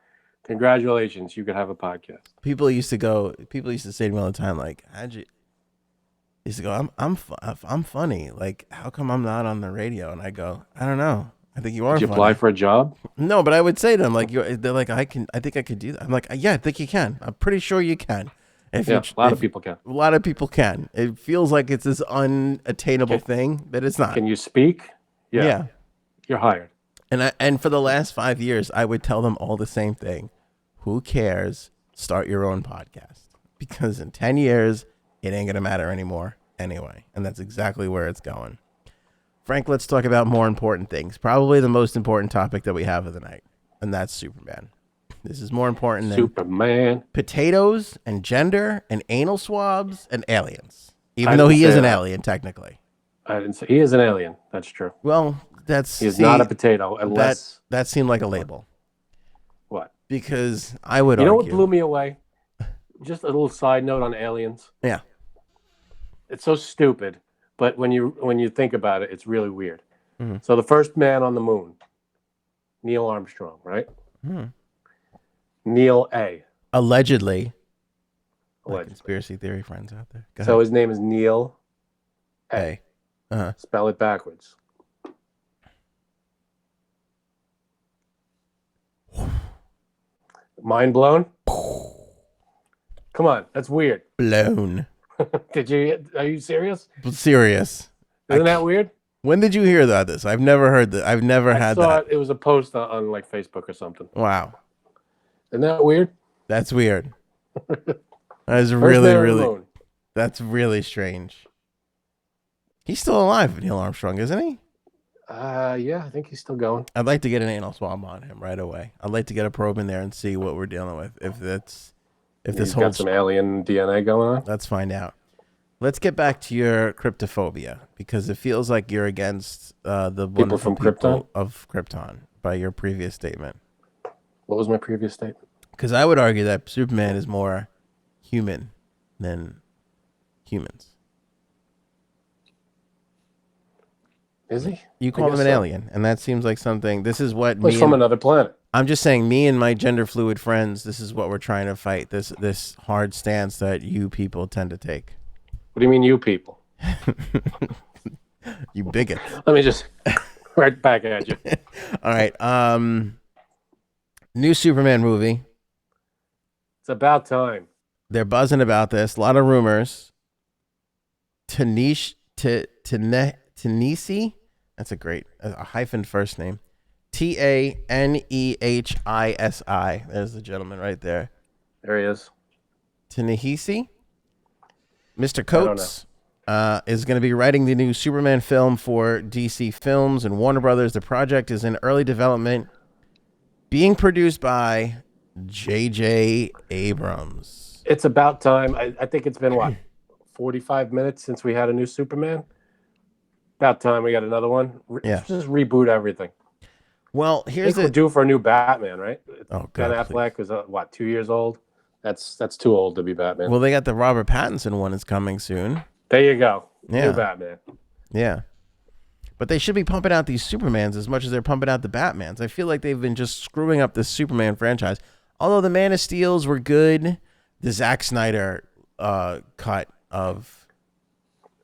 congratulations, you could have a podcast. People used to say to me all the time, like, how'd you? He used to go, I'm funny. Like, how come I'm not on the radio? And I go, I don't know. I think you are. Did you funny. apply for a job? No, but I would say to them, like, they're like, I think I could do that. I'm like, yeah, I think you can. I'm pretty sure you can. A lot of people can. A lot of people can. It feels like it's this unattainable thing, but it's not. Can you speak? Yeah. You're hired. And for the last 5 years, I would tell them all the same thing. Who cares? Start your own podcast. Because in 10 years, it ain't going to matter anymore anyway. And that's exactly where it's going. Frank, let's talk about more important things. Probably the most important topic that we have of the night. And that's Superman. This is more important than Superman, potatoes and gender and anal swabs and aliens. Even though he is an alien, technically. I didn't say he is an alien. That's true. Well, he's not a potato unless that seemed like a label. What? Because I would argue. You know what blew me away? Just a little side note on aliens. Yeah. It's so stupid, but when you think about it, it's really weird. Mm-hmm. So the first man on the moon, Neil Armstrong, right? Mm-hmm. Neil A. Allegedly. Conspiracy theory friends out there. So his name is Neil A. Uh-huh. Spell it backwards. Mind blown? Come on, that's weird. Blown. Are you serious? Serious. Isn't that weird? When did you hear about this? I've never heard that. I've never had that. It was a post on like Facebook or something. Wow. Isn't that weird? That's weird. That's really. That's really strange. He's still alive, Neil Armstrong, isn't he? Yeah, I think he's still going. I'd like to get an anal swab on him right away. I'd like to get a probe in there and see what we're dealing with. If this got some alien DNA going on. Let's find out. Let's get back to your cryptophobia, because it feels like you're against the people from Krypton of Krypton by your previous statement. What was my previous statement? Because I would argue that Superman is more human than humans. Is he? You call him an alien, and that seems like something. This is what he's from another planet. I'm just saying, me and my gender fluid friends, this is what we're trying to fight. This hard stance that you people tend to take. What do you mean, you people? You bigot. Let me just right back at you. All right. New Superman movie. It's about time. They're buzzing about this. A lot of rumors. Tanisi. That's a hyphen first name. Tanehisi. There's the gentleman right there. There he is. Tanehisi. Mr. Coates is going to be writing the new Superman film for DC Films and Warner Brothers. The project is in early development, being produced by J.J. Abrams. It's about time. I think it's been, 45 minutes since we had a new Superman? About time we got another one. Just reboot everything. Well, we're due for a new Batman, right? Oh, God, Ben Affleck is 2 years old? That's too old to be Batman. Well, they got the Robert Pattinson one is coming soon. There you go. Yeah. New Batman. Yeah. But they should be pumping out these Supermans as much as they're pumping out the Batmans. I feel like they've been just screwing up this Superman franchise. Although the Man of Steels were good, the Zack Snyder cut of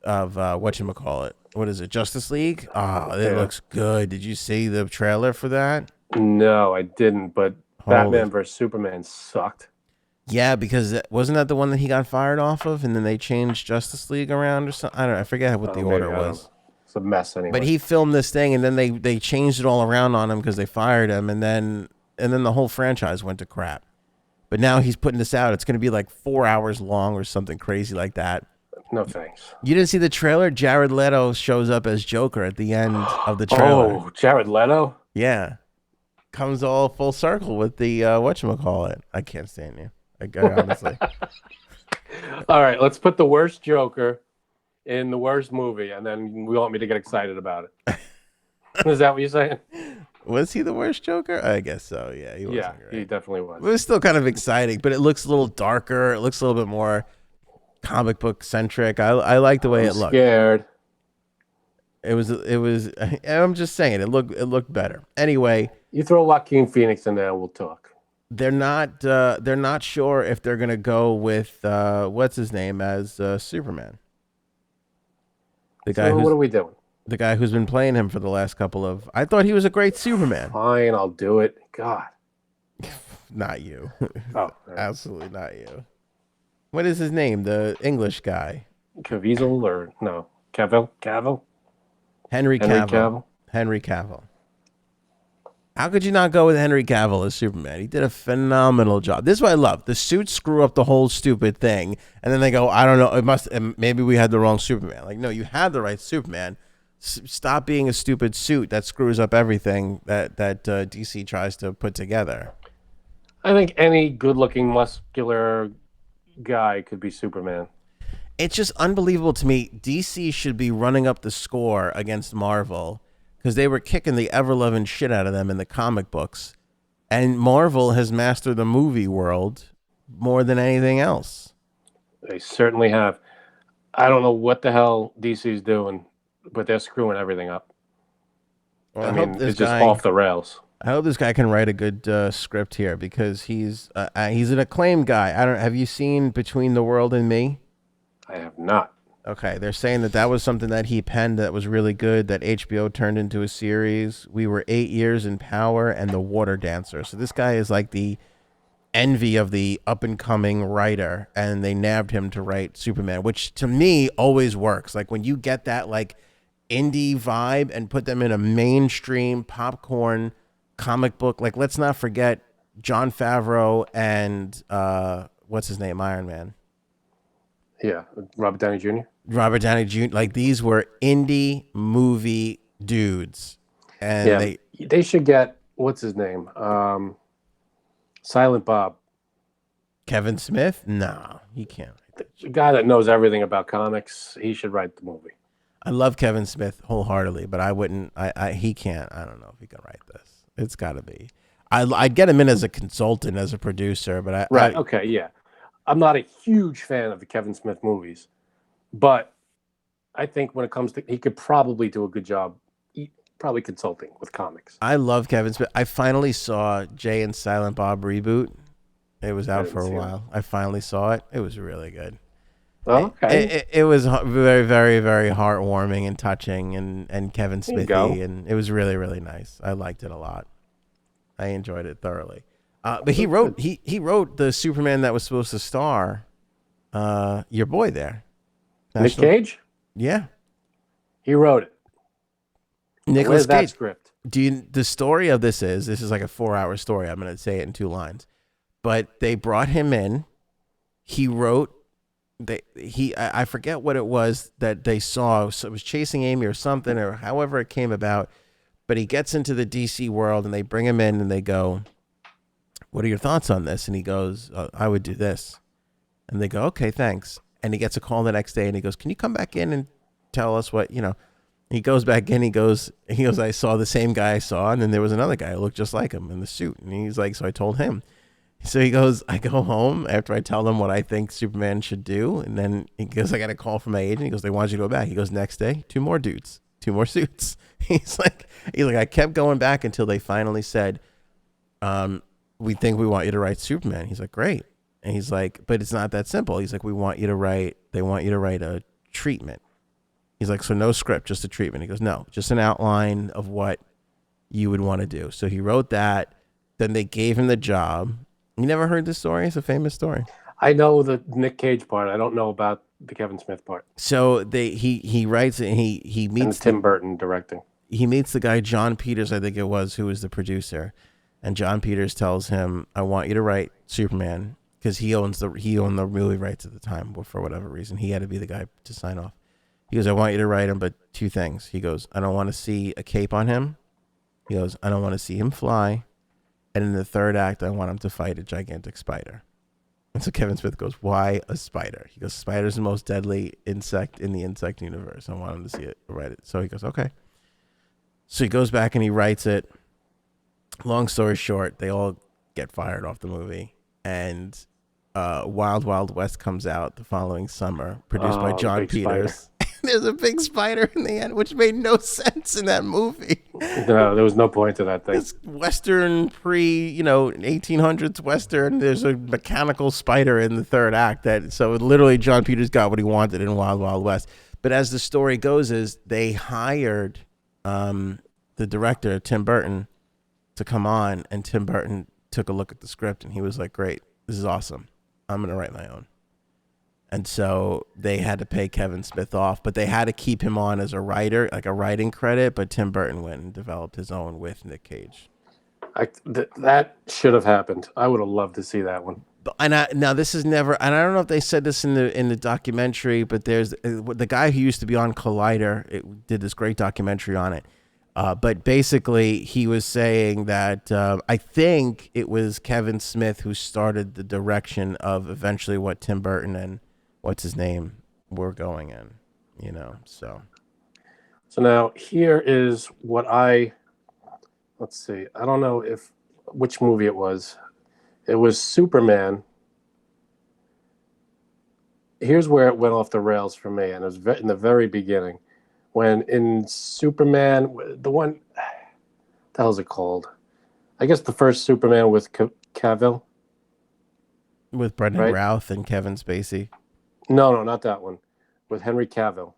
whatchamacallit. What is it? Justice League? Oh, it looks good. Did you see the trailer for that? No, I didn't, but Batman vs. Superman sucked. Yeah, because wasn't that the one that he got fired off of, and then they changed Justice League around or something? I don't know. I forget what the order was. It's a mess anyway. But he filmed this thing, and then they changed it all around on him because they fired him, and then the whole franchise went to crap. But now he's putting this out. It's going to be like 4 hours long or something crazy like that. No thanks. You didn't see the trailer? Jared Leto shows up as Joker at the end of the trailer. Oh, Jared Leto? Yeah. Comes all full circle with the whatchamacallit. I can't stand you. Honestly. All right, let's put the worst Joker in the worst movie, and then you want me to get excited about it. Is that what you're saying? Was he the worst Joker? I guess so, yeah. He wasn't great. He definitely was. It was still kind of exciting, but it looks a little darker. It looks a little bit more comic book centric. I like the way it looked. Scared. It was. I'm just saying it looked better. Anyway, You throw Joaquin Phoenix in there, we'll talk. they're not sure if they're gonna go with what's his name as Superman. The guy So what who's are we doing? the guy who's been playing him for the last couple of. I thought he was a great Superman. Fine, I'll do it. God. Not you. Oh, all right. Absolutely not you. What is his name? The English guy. Caviezel or no? Cavill? Henry Cavill. Henry Cavill. How could you not go with Henry Cavill as Superman? He did a phenomenal job. This is what I love. The suits screw up the whole stupid thing, and then they go, I don't know, it must, maybe we had the wrong Superman. Like, no, you had the right Superman. Stop being a stupid suit that screws up everything that DC tries to put together. I think any good-looking, muscular guy could be Superman. It's just unbelievable to me. DC should be running up the score against Marvel because they were kicking the ever-loving shit out of them in the comic books. And Marvel has mastered the movie world more than anything else. They certainly have. I don't know what the hell DC's doing, but they're screwing everything up. Well, I mean, it's just off the rails. I hope this guy can write a good script here because he's an acclaimed guy. Have you seen Between the World and Me? I have not. Okay, they're saying that was something that he penned that was really good, that HBO turned into a series. We Were 8 Years in Power and The Water Dancer. So this guy is like the envy of the up-and-coming writer, and they nabbed him to write Superman, which to me always works. Like when you get that like indie vibe and put them in a mainstream popcorn comic book, like let's not forget Jon Favreau and what's his name, Iron Man. Yeah, Robert Downey Jr. Robert Downey Jr. Like these were indie movie dudes, and they should get what's his name, Silent Bob. Kevin Smith? No, he can't. The guy that knows everything about comics, he should write the movie. I love Kevin Smith wholeheartedly, but I wouldn't. He can't. I don't know if he can write this. It's got to be. I'd get him in as a consultant, as a producer, but Okay, yeah. I'm not a huge fan of the Kevin Smith movies, but I think when it comes to, he could probably do a good job, probably consulting with comics. I love Kevin Smith. I finally saw Jay and Silent Bob Reboot. It was out for a while. I finally saw it. It was really good. Oh, okay. It was very, very, very heartwarming and touching, and Kevin Smithy, and it was really, really nice. I liked it a lot. I enjoyed it thoroughly. But he wrote the Superman that was supposed to star your boy there. Nick Cage? Yeah. He wrote it. Nicholas Cage. That script? The story of this is like a 4-hour story. I'm going to say it in 2 lines. But they brought him in. He wrote I forget what it was that they saw. So it was Chasing Amy or something, or however it came about. But he gets into the DC world and they bring him in and they go, what are your thoughts on this? And he goes, I would do this. And they go, okay, thanks. And he gets a call the next day and he goes, can you come back in and tell us what, he goes back in, he goes, I saw the same guy I saw. And then there was another guy who looked just like him in the suit. And he's like, so I told him. So he goes, I go home after I tell them what I think Superman should do. And then he goes, I got a call from my agent. He goes, they want you to go back. He goes, next day, 2 more dudes, 2 more suits. He's like, I kept going back until they finally said, we think we want you to write Superman. He's like, great. And he's like, but it's not that simple. He's like, they want you to write a treatment. He's like, so no script, just a treatment. He goes, no, just an outline of what you would want to do. So he wrote that. Then they gave him the job. You never heard this story? It's a famous story. I know the Nick Cage part. I don't know about the Kevin Smith part. So he writes it and he meets Tim Burton directing. He meets the guy, John Peters, I think it was, who was the producer. And John Peters tells him, I want you to write Superman, because he owned the movie rights at the time, but for whatever reason, he had to be the guy to sign off. He goes, I want you to write him, but 2 things. He goes, I don't want to see a cape on him. He goes, I don't want to see him fly. And in the 3rd act, I want him to fight a gigantic spider. And so Kevin Smith goes, why a spider? He goes, spider's the most deadly insect in the insect universe. I want him to see it, write it. So he goes, okay. So he goes back and he writes it. Long story short, they all get fired off the movie. And Wild Wild West comes out the following summer, produced by John Peters. There's a big spider in the end, which made no sense in that movie. No, there was no point to that thing. It's Western 1800s Western. There's a mechanical spider in the third act. So literally John Peters got what he wanted in Wild Wild West. But as the story goes, is they hired the director Tim Burton to come on, and Tim Burton took a look at the script and he was like, "Great, this is awesome. I'm gonna write my own." And so they had to pay Kevin Smith off, but they had to keep him on as a writer, like a writing credit. But Tim Burton went and developed his own with Nick Cage. That should have happened. I would have loved to see that one. Now this is never, and I don't know if they said this in the documentary, but there's the guy who used to be on Collider did this great documentary on it. But basically, he was saying that I think it was Kevin Smith who started the direction of eventually what Tim Burton and what's his name were going in, so. So now here is what let's see. I don't know which movie it was. It was Superman. Here's where it went off the rails for me, and it was in the very beginning. When in Superman, the one, what the hell is it called? I guess the first Superman with Cavill. With Brendan Routh and Kevin Spacey. No, not that one. With Henry Cavill.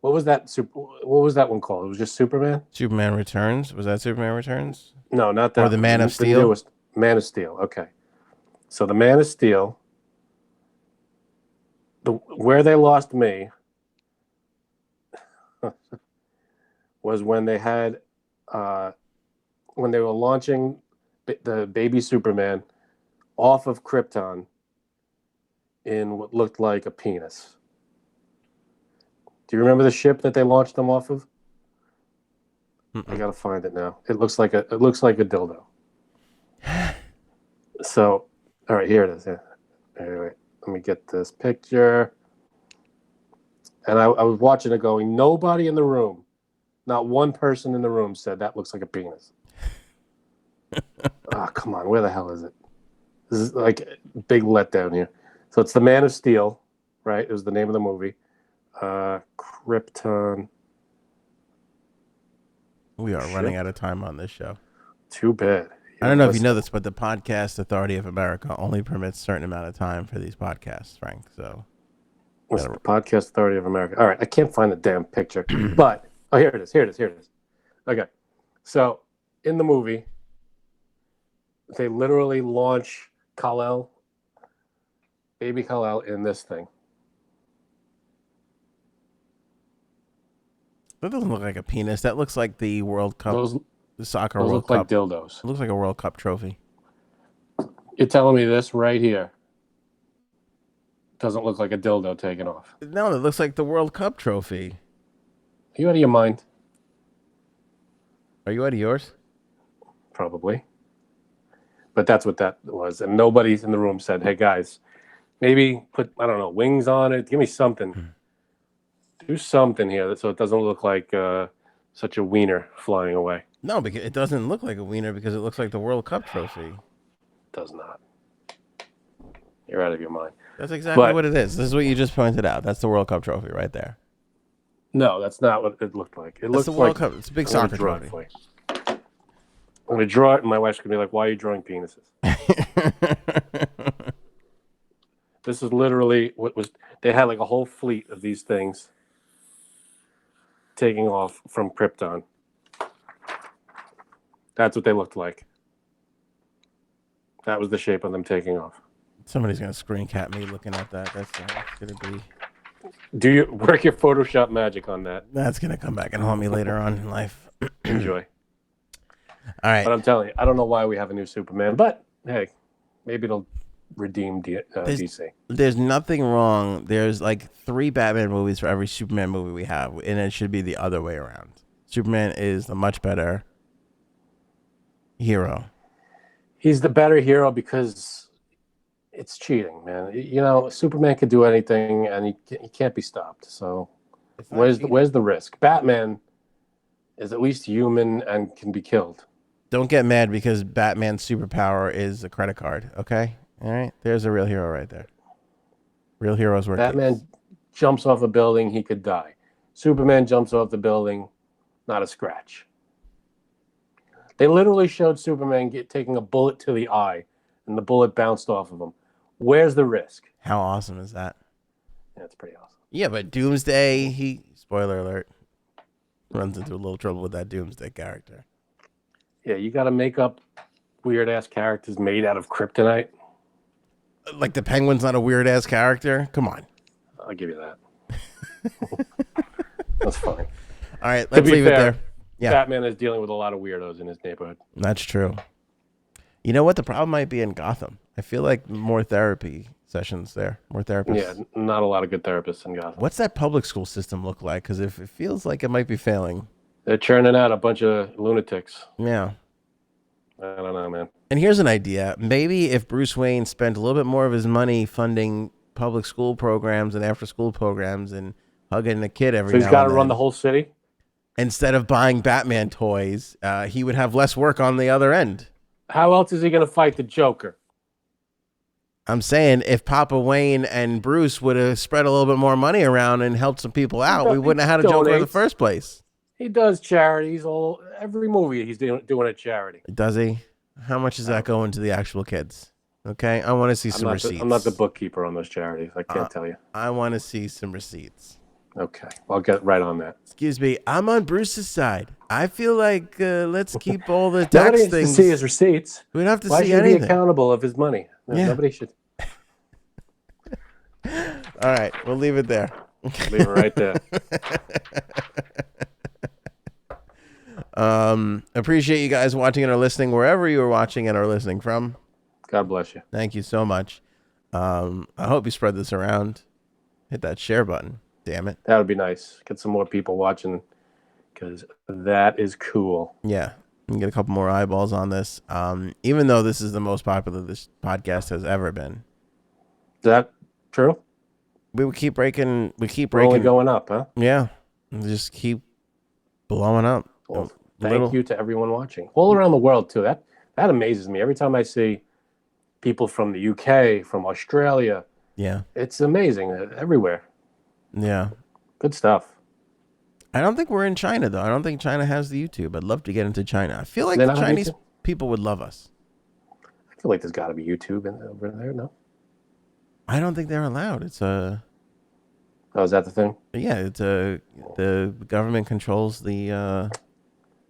What was that one called? It was just Superman? Superman Returns? Was that Superman Returns? No, not that. Or the Man of Steel? Newest Man of Steel, okay. So the Man of Steel, where they lost me was when they had when they were launching the baby Superman off of Krypton in what looked like a penis. Do you remember the ship that they launched them off of? I gotta find it now. It looks like a dildo. So, all right, here it is. Yeah. Anyway, let me get this picture. And I was watching it going, nobody in the room, not one person in the room said that looks like a penis. Come on, where the hell is it? This is like a big letdown here. So it's the Man of Steel, right? It was the name of the movie. Krypton. We are running out of time on this show. Too bad. I don't know if you know this, but the Podcast Authority of America only permits a certain amount of time for these podcasts, Frank. So, what's the Podcast Authority of America? All right, I can't find the damn picture, but here it is. Okay, so in the movie, they literally launch baby Kal-El, in this thing. That doesn't look like a penis. That looks like the World Cup. The soccer those World look Cup. like dildos. It looks like a World Cup trophy. You're telling me this right here doesn't look like a dildo taken off? No, it looks like the World Cup trophy. Are you out of your mind? Are you out of yours? Probably. But that's what that was. And nobody in the room said, hey, guys, maybe put, I don't know, wings on it. Give me something. Do something here so it doesn't look like such a wiener flying away. No, because it doesn't look like a wiener because it looks like the World Cup trophy. It does not. You're out of your mind. That's exactly what it is. This is what you just pointed out. That's the World Cup trophy right there. No, that's not what it looked like. It looks the World Cup. It's a big soccer trophy. I'm going to draw it, and my wife's going to be like, why are you drawing penises? This is literally what was... They had like a whole fleet of these things taking off from Krypton. That's what they looked like. That was the shape of them taking off. Somebody's going to screen cap me looking at that. That's going to be... Do you work your Photoshop magic on that? That's going to come back and haunt me later on in life. Enjoy. All right. But I'm telling you, I don't know why we have a new Superman, but hey, maybe it'll redeem DC. There's nothing wrong. There's like 3 Batman movies for every Superman movie we have, and it should be the other way around. Superman is the much better hero. He's the better hero because it's cheating, man. You know, Superman could do anything, and he can't be stopped. So where's the risk? Batman is at least human and can be killed. Don't get mad because Batman's superpower is a credit card, okay? All right? There's a real hero right there. Real heroes work. Batman jumps off a building, he could die. Superman jumps off the building, not a scratch. They literally showed Superman taking a bullet to the eye, and the bullet bounced off of him. Where's the risk? How awesome is that? Yeah, it's pretty awesome. Yeah, but Doomsday, spoiler alert, runs into a little trouble with that Doomsday character. Yeah, you got to make up weird-ass characters made out of kryptonite. Like the Penguin's not a weird-ass character? Come on. I'll give you that. That's fine. All right, let's leave it there. Yeah. Batman is dealing with a lot of weirdos in his neighborhood. That's true. You know what? The problem might be in Gotham. I feel like more therapy sessions there. More therapists. Yeah, not a lot of good therapists in Gotham. What's that public school system look like? Because if it feels like it might be failing. They're churning out a bunch of lunatics. Yeah. I don't know, man. And here's an idea. Maybe if Bruce Wayne spent a little bit more of his money funding public school programs and after-school programs and hugging a kid every now and then. So he's got to run the whole city? Instead of buying Batman toys, he would have less work on the other end. How else is he going to fight the Joker? I'm saying if Papa Wayne and Bruce would have spread a little bit more money around and helped some people out, we wouldn't have had a Joker in the first place. He does charities. Every movie he's doing a charity. Does he? How much is that going to the actual kids? Okay, I want to see some receipts. I'm not the bookkeeper on those charities. I can't tell you. I want to see some receipts. Okay, I'll get right on that. Excuse me, I'm on Bruce's side. I feel like let's keep all the tax Nobody things. needs to see his receipts. We don't have to Why see should anything. he be accountable of his money? No, Yeah. Nobody should. All right, we'll leave it there. Leave it right there. Appreciate you guys watching and or listening wherever you are watching and are listening from. God bless you. Thank you so much. I hope you spread this around. Hit that share button. Damn it. That would be nice. Get some more people watching because that is cool. Yeah. And get a couple more eyeballs on this. Even though this is the most popular this podcast has ever been. Is that true? We keep breaking. We're only going up, huh? Yeah. We just keep blowing up. Well, thank you to everyone watching. All around the world, too. That amazes me. Every time I see people from the UK, from Australia. Yeah. It's amazing. Everywhere. Yeah. Good stuff. I don't think we're in China, though. I don't think China has the YouTube. I'd love to get into China. I feel like They the don't have Chinese YouTube? people would love us. I feel like there's got to be YouTube over there, no? I don't think they're allowed. It's a... Oh, is that the thing? Yeah, it's a... The government controls the...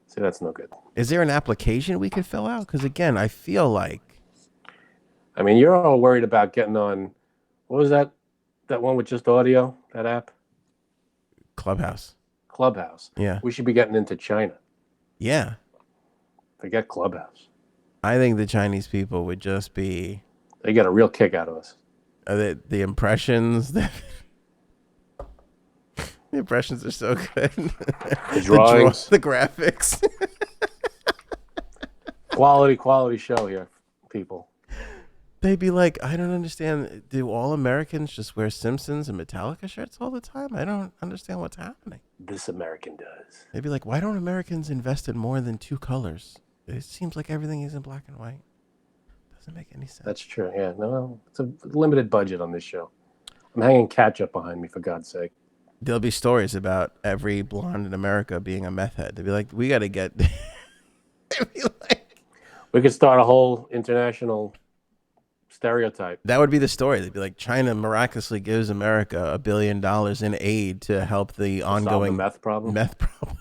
See, that's no good. Is there an application we could fill out? Because, again, I feel like... I mean, you're all worried about getting on... What was that one with just audio, that app? Clubhouse. Yeah. We should be getting into China. Yeah. Forget Clubhouse. I think the Chinese people would just be... They get a real kick out of us. The impressions... The impressions are so good. The drawings. The graphics. Quality show here, people. They'd be like, I don't understand. Do all Americans just wear Simpsons and Metallica shirts all the time? I don't understand what's happening. This American does. They'd be like, why don't Americans invest in more than 2 colors? It seems like everything is in black and white. Doesn't make any sense. That's true. Yeah, no, it's a limited budget on this show. I'm hanging ketchup behind me, for God's sake. There'll be stories about every blonde in America being a meth head. They'd be like, we got to get... They'd be like... We could start a whole international stereotype. That would be the story. They'd be like, China miraculously gives America $1 billion in aid to help the ongoing meth problem. Meth problem.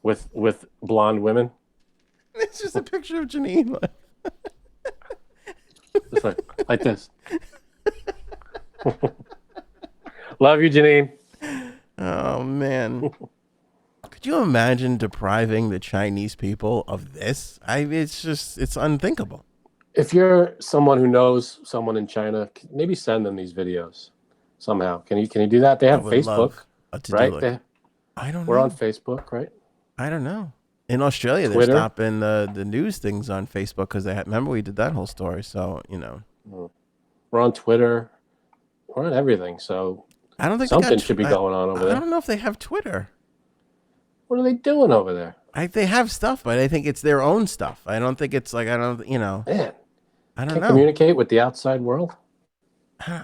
with blonde women. It's just a picture of Janine. Just like this. Love you, Janine. Oh, man. Could you imagine depriving the Chinese people of this? It's unthinkable. If you're someone who knows someone in China, maybe send them these videos somehow. Can you do that? They have Facebook, right? I don't know. We're on Facebook, right? I don't know. In Australia, Twitter? they're stopping the news things on Facebook because remember we did that whole story. So, We're on Twitter. We're on everything. So I don't think something should be going on over there. I don't know if they have Twitter. What are they doing over there? They have stuff, but I think it's their own stuff. I don't think it's like, Man, I don't can't know. communicate with the outside world.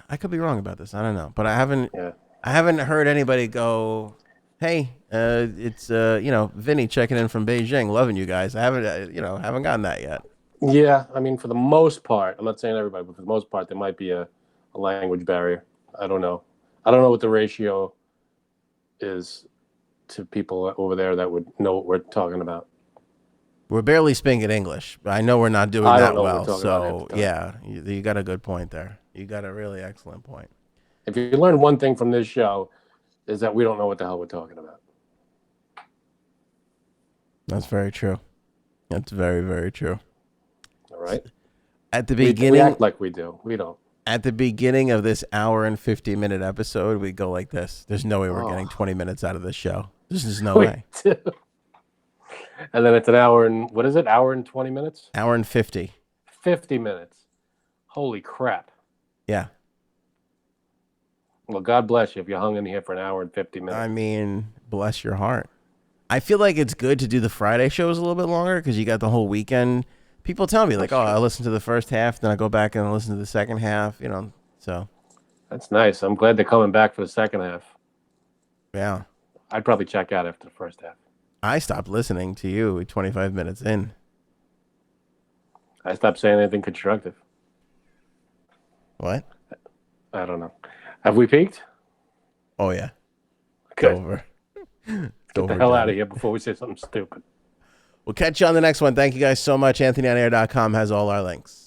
I could be wrong about this. I don't know, but I haven't heard anybody go, Hey, it's Vinny checking in from Beijing, loving you guys. I haven't gotten that yet. Yeah, I mean, for the most part, I'm not saying everybody, but for the most part, there might be a language barrier. I don't know. I don't know what the ratio is to people over there that would know what we're talking about. We're barely speaking English. I know we're not doing I that don't know what well. we're talking about half So the time. yeah, you got a good point there. You got a really excellent point. If you learn one thing from this show, is that we don't know what the hell we're talking about. That's very true. That's very, very true. All right. At the We beginning, act like we do. We don't. at the beginning of this hour and 50-minute episode, we go like this. There's no way we're getting 20 minutes out of this show. There's just no way. do. And then it's an hour and what is it? Hour and 20 minutes? Hour and 50. 50 minutes. Holy crap. Yeah. Well, God bless you if you hung in here for an hour and 50 minutes. I mean, bless your heart. I feel like it's good to do the Friday shows a little bit longer because you got the whole weekend. People tell me like, I listen to the first half, then I go back and listen to the second half, so. That's nice. I'm glad they're coming back for the second half. Yeah. I'd probably check out after the first half. I stopped listening to you 25 minutes in. I stopped saying anything constructive. What? I don't know. Have we peaked? Oh, yeah. Good. Over. Get the hell out of here before we say something stupid. We'll catch you on the next one. Thank you guys so much. AnthonyOnAir.com has all our links.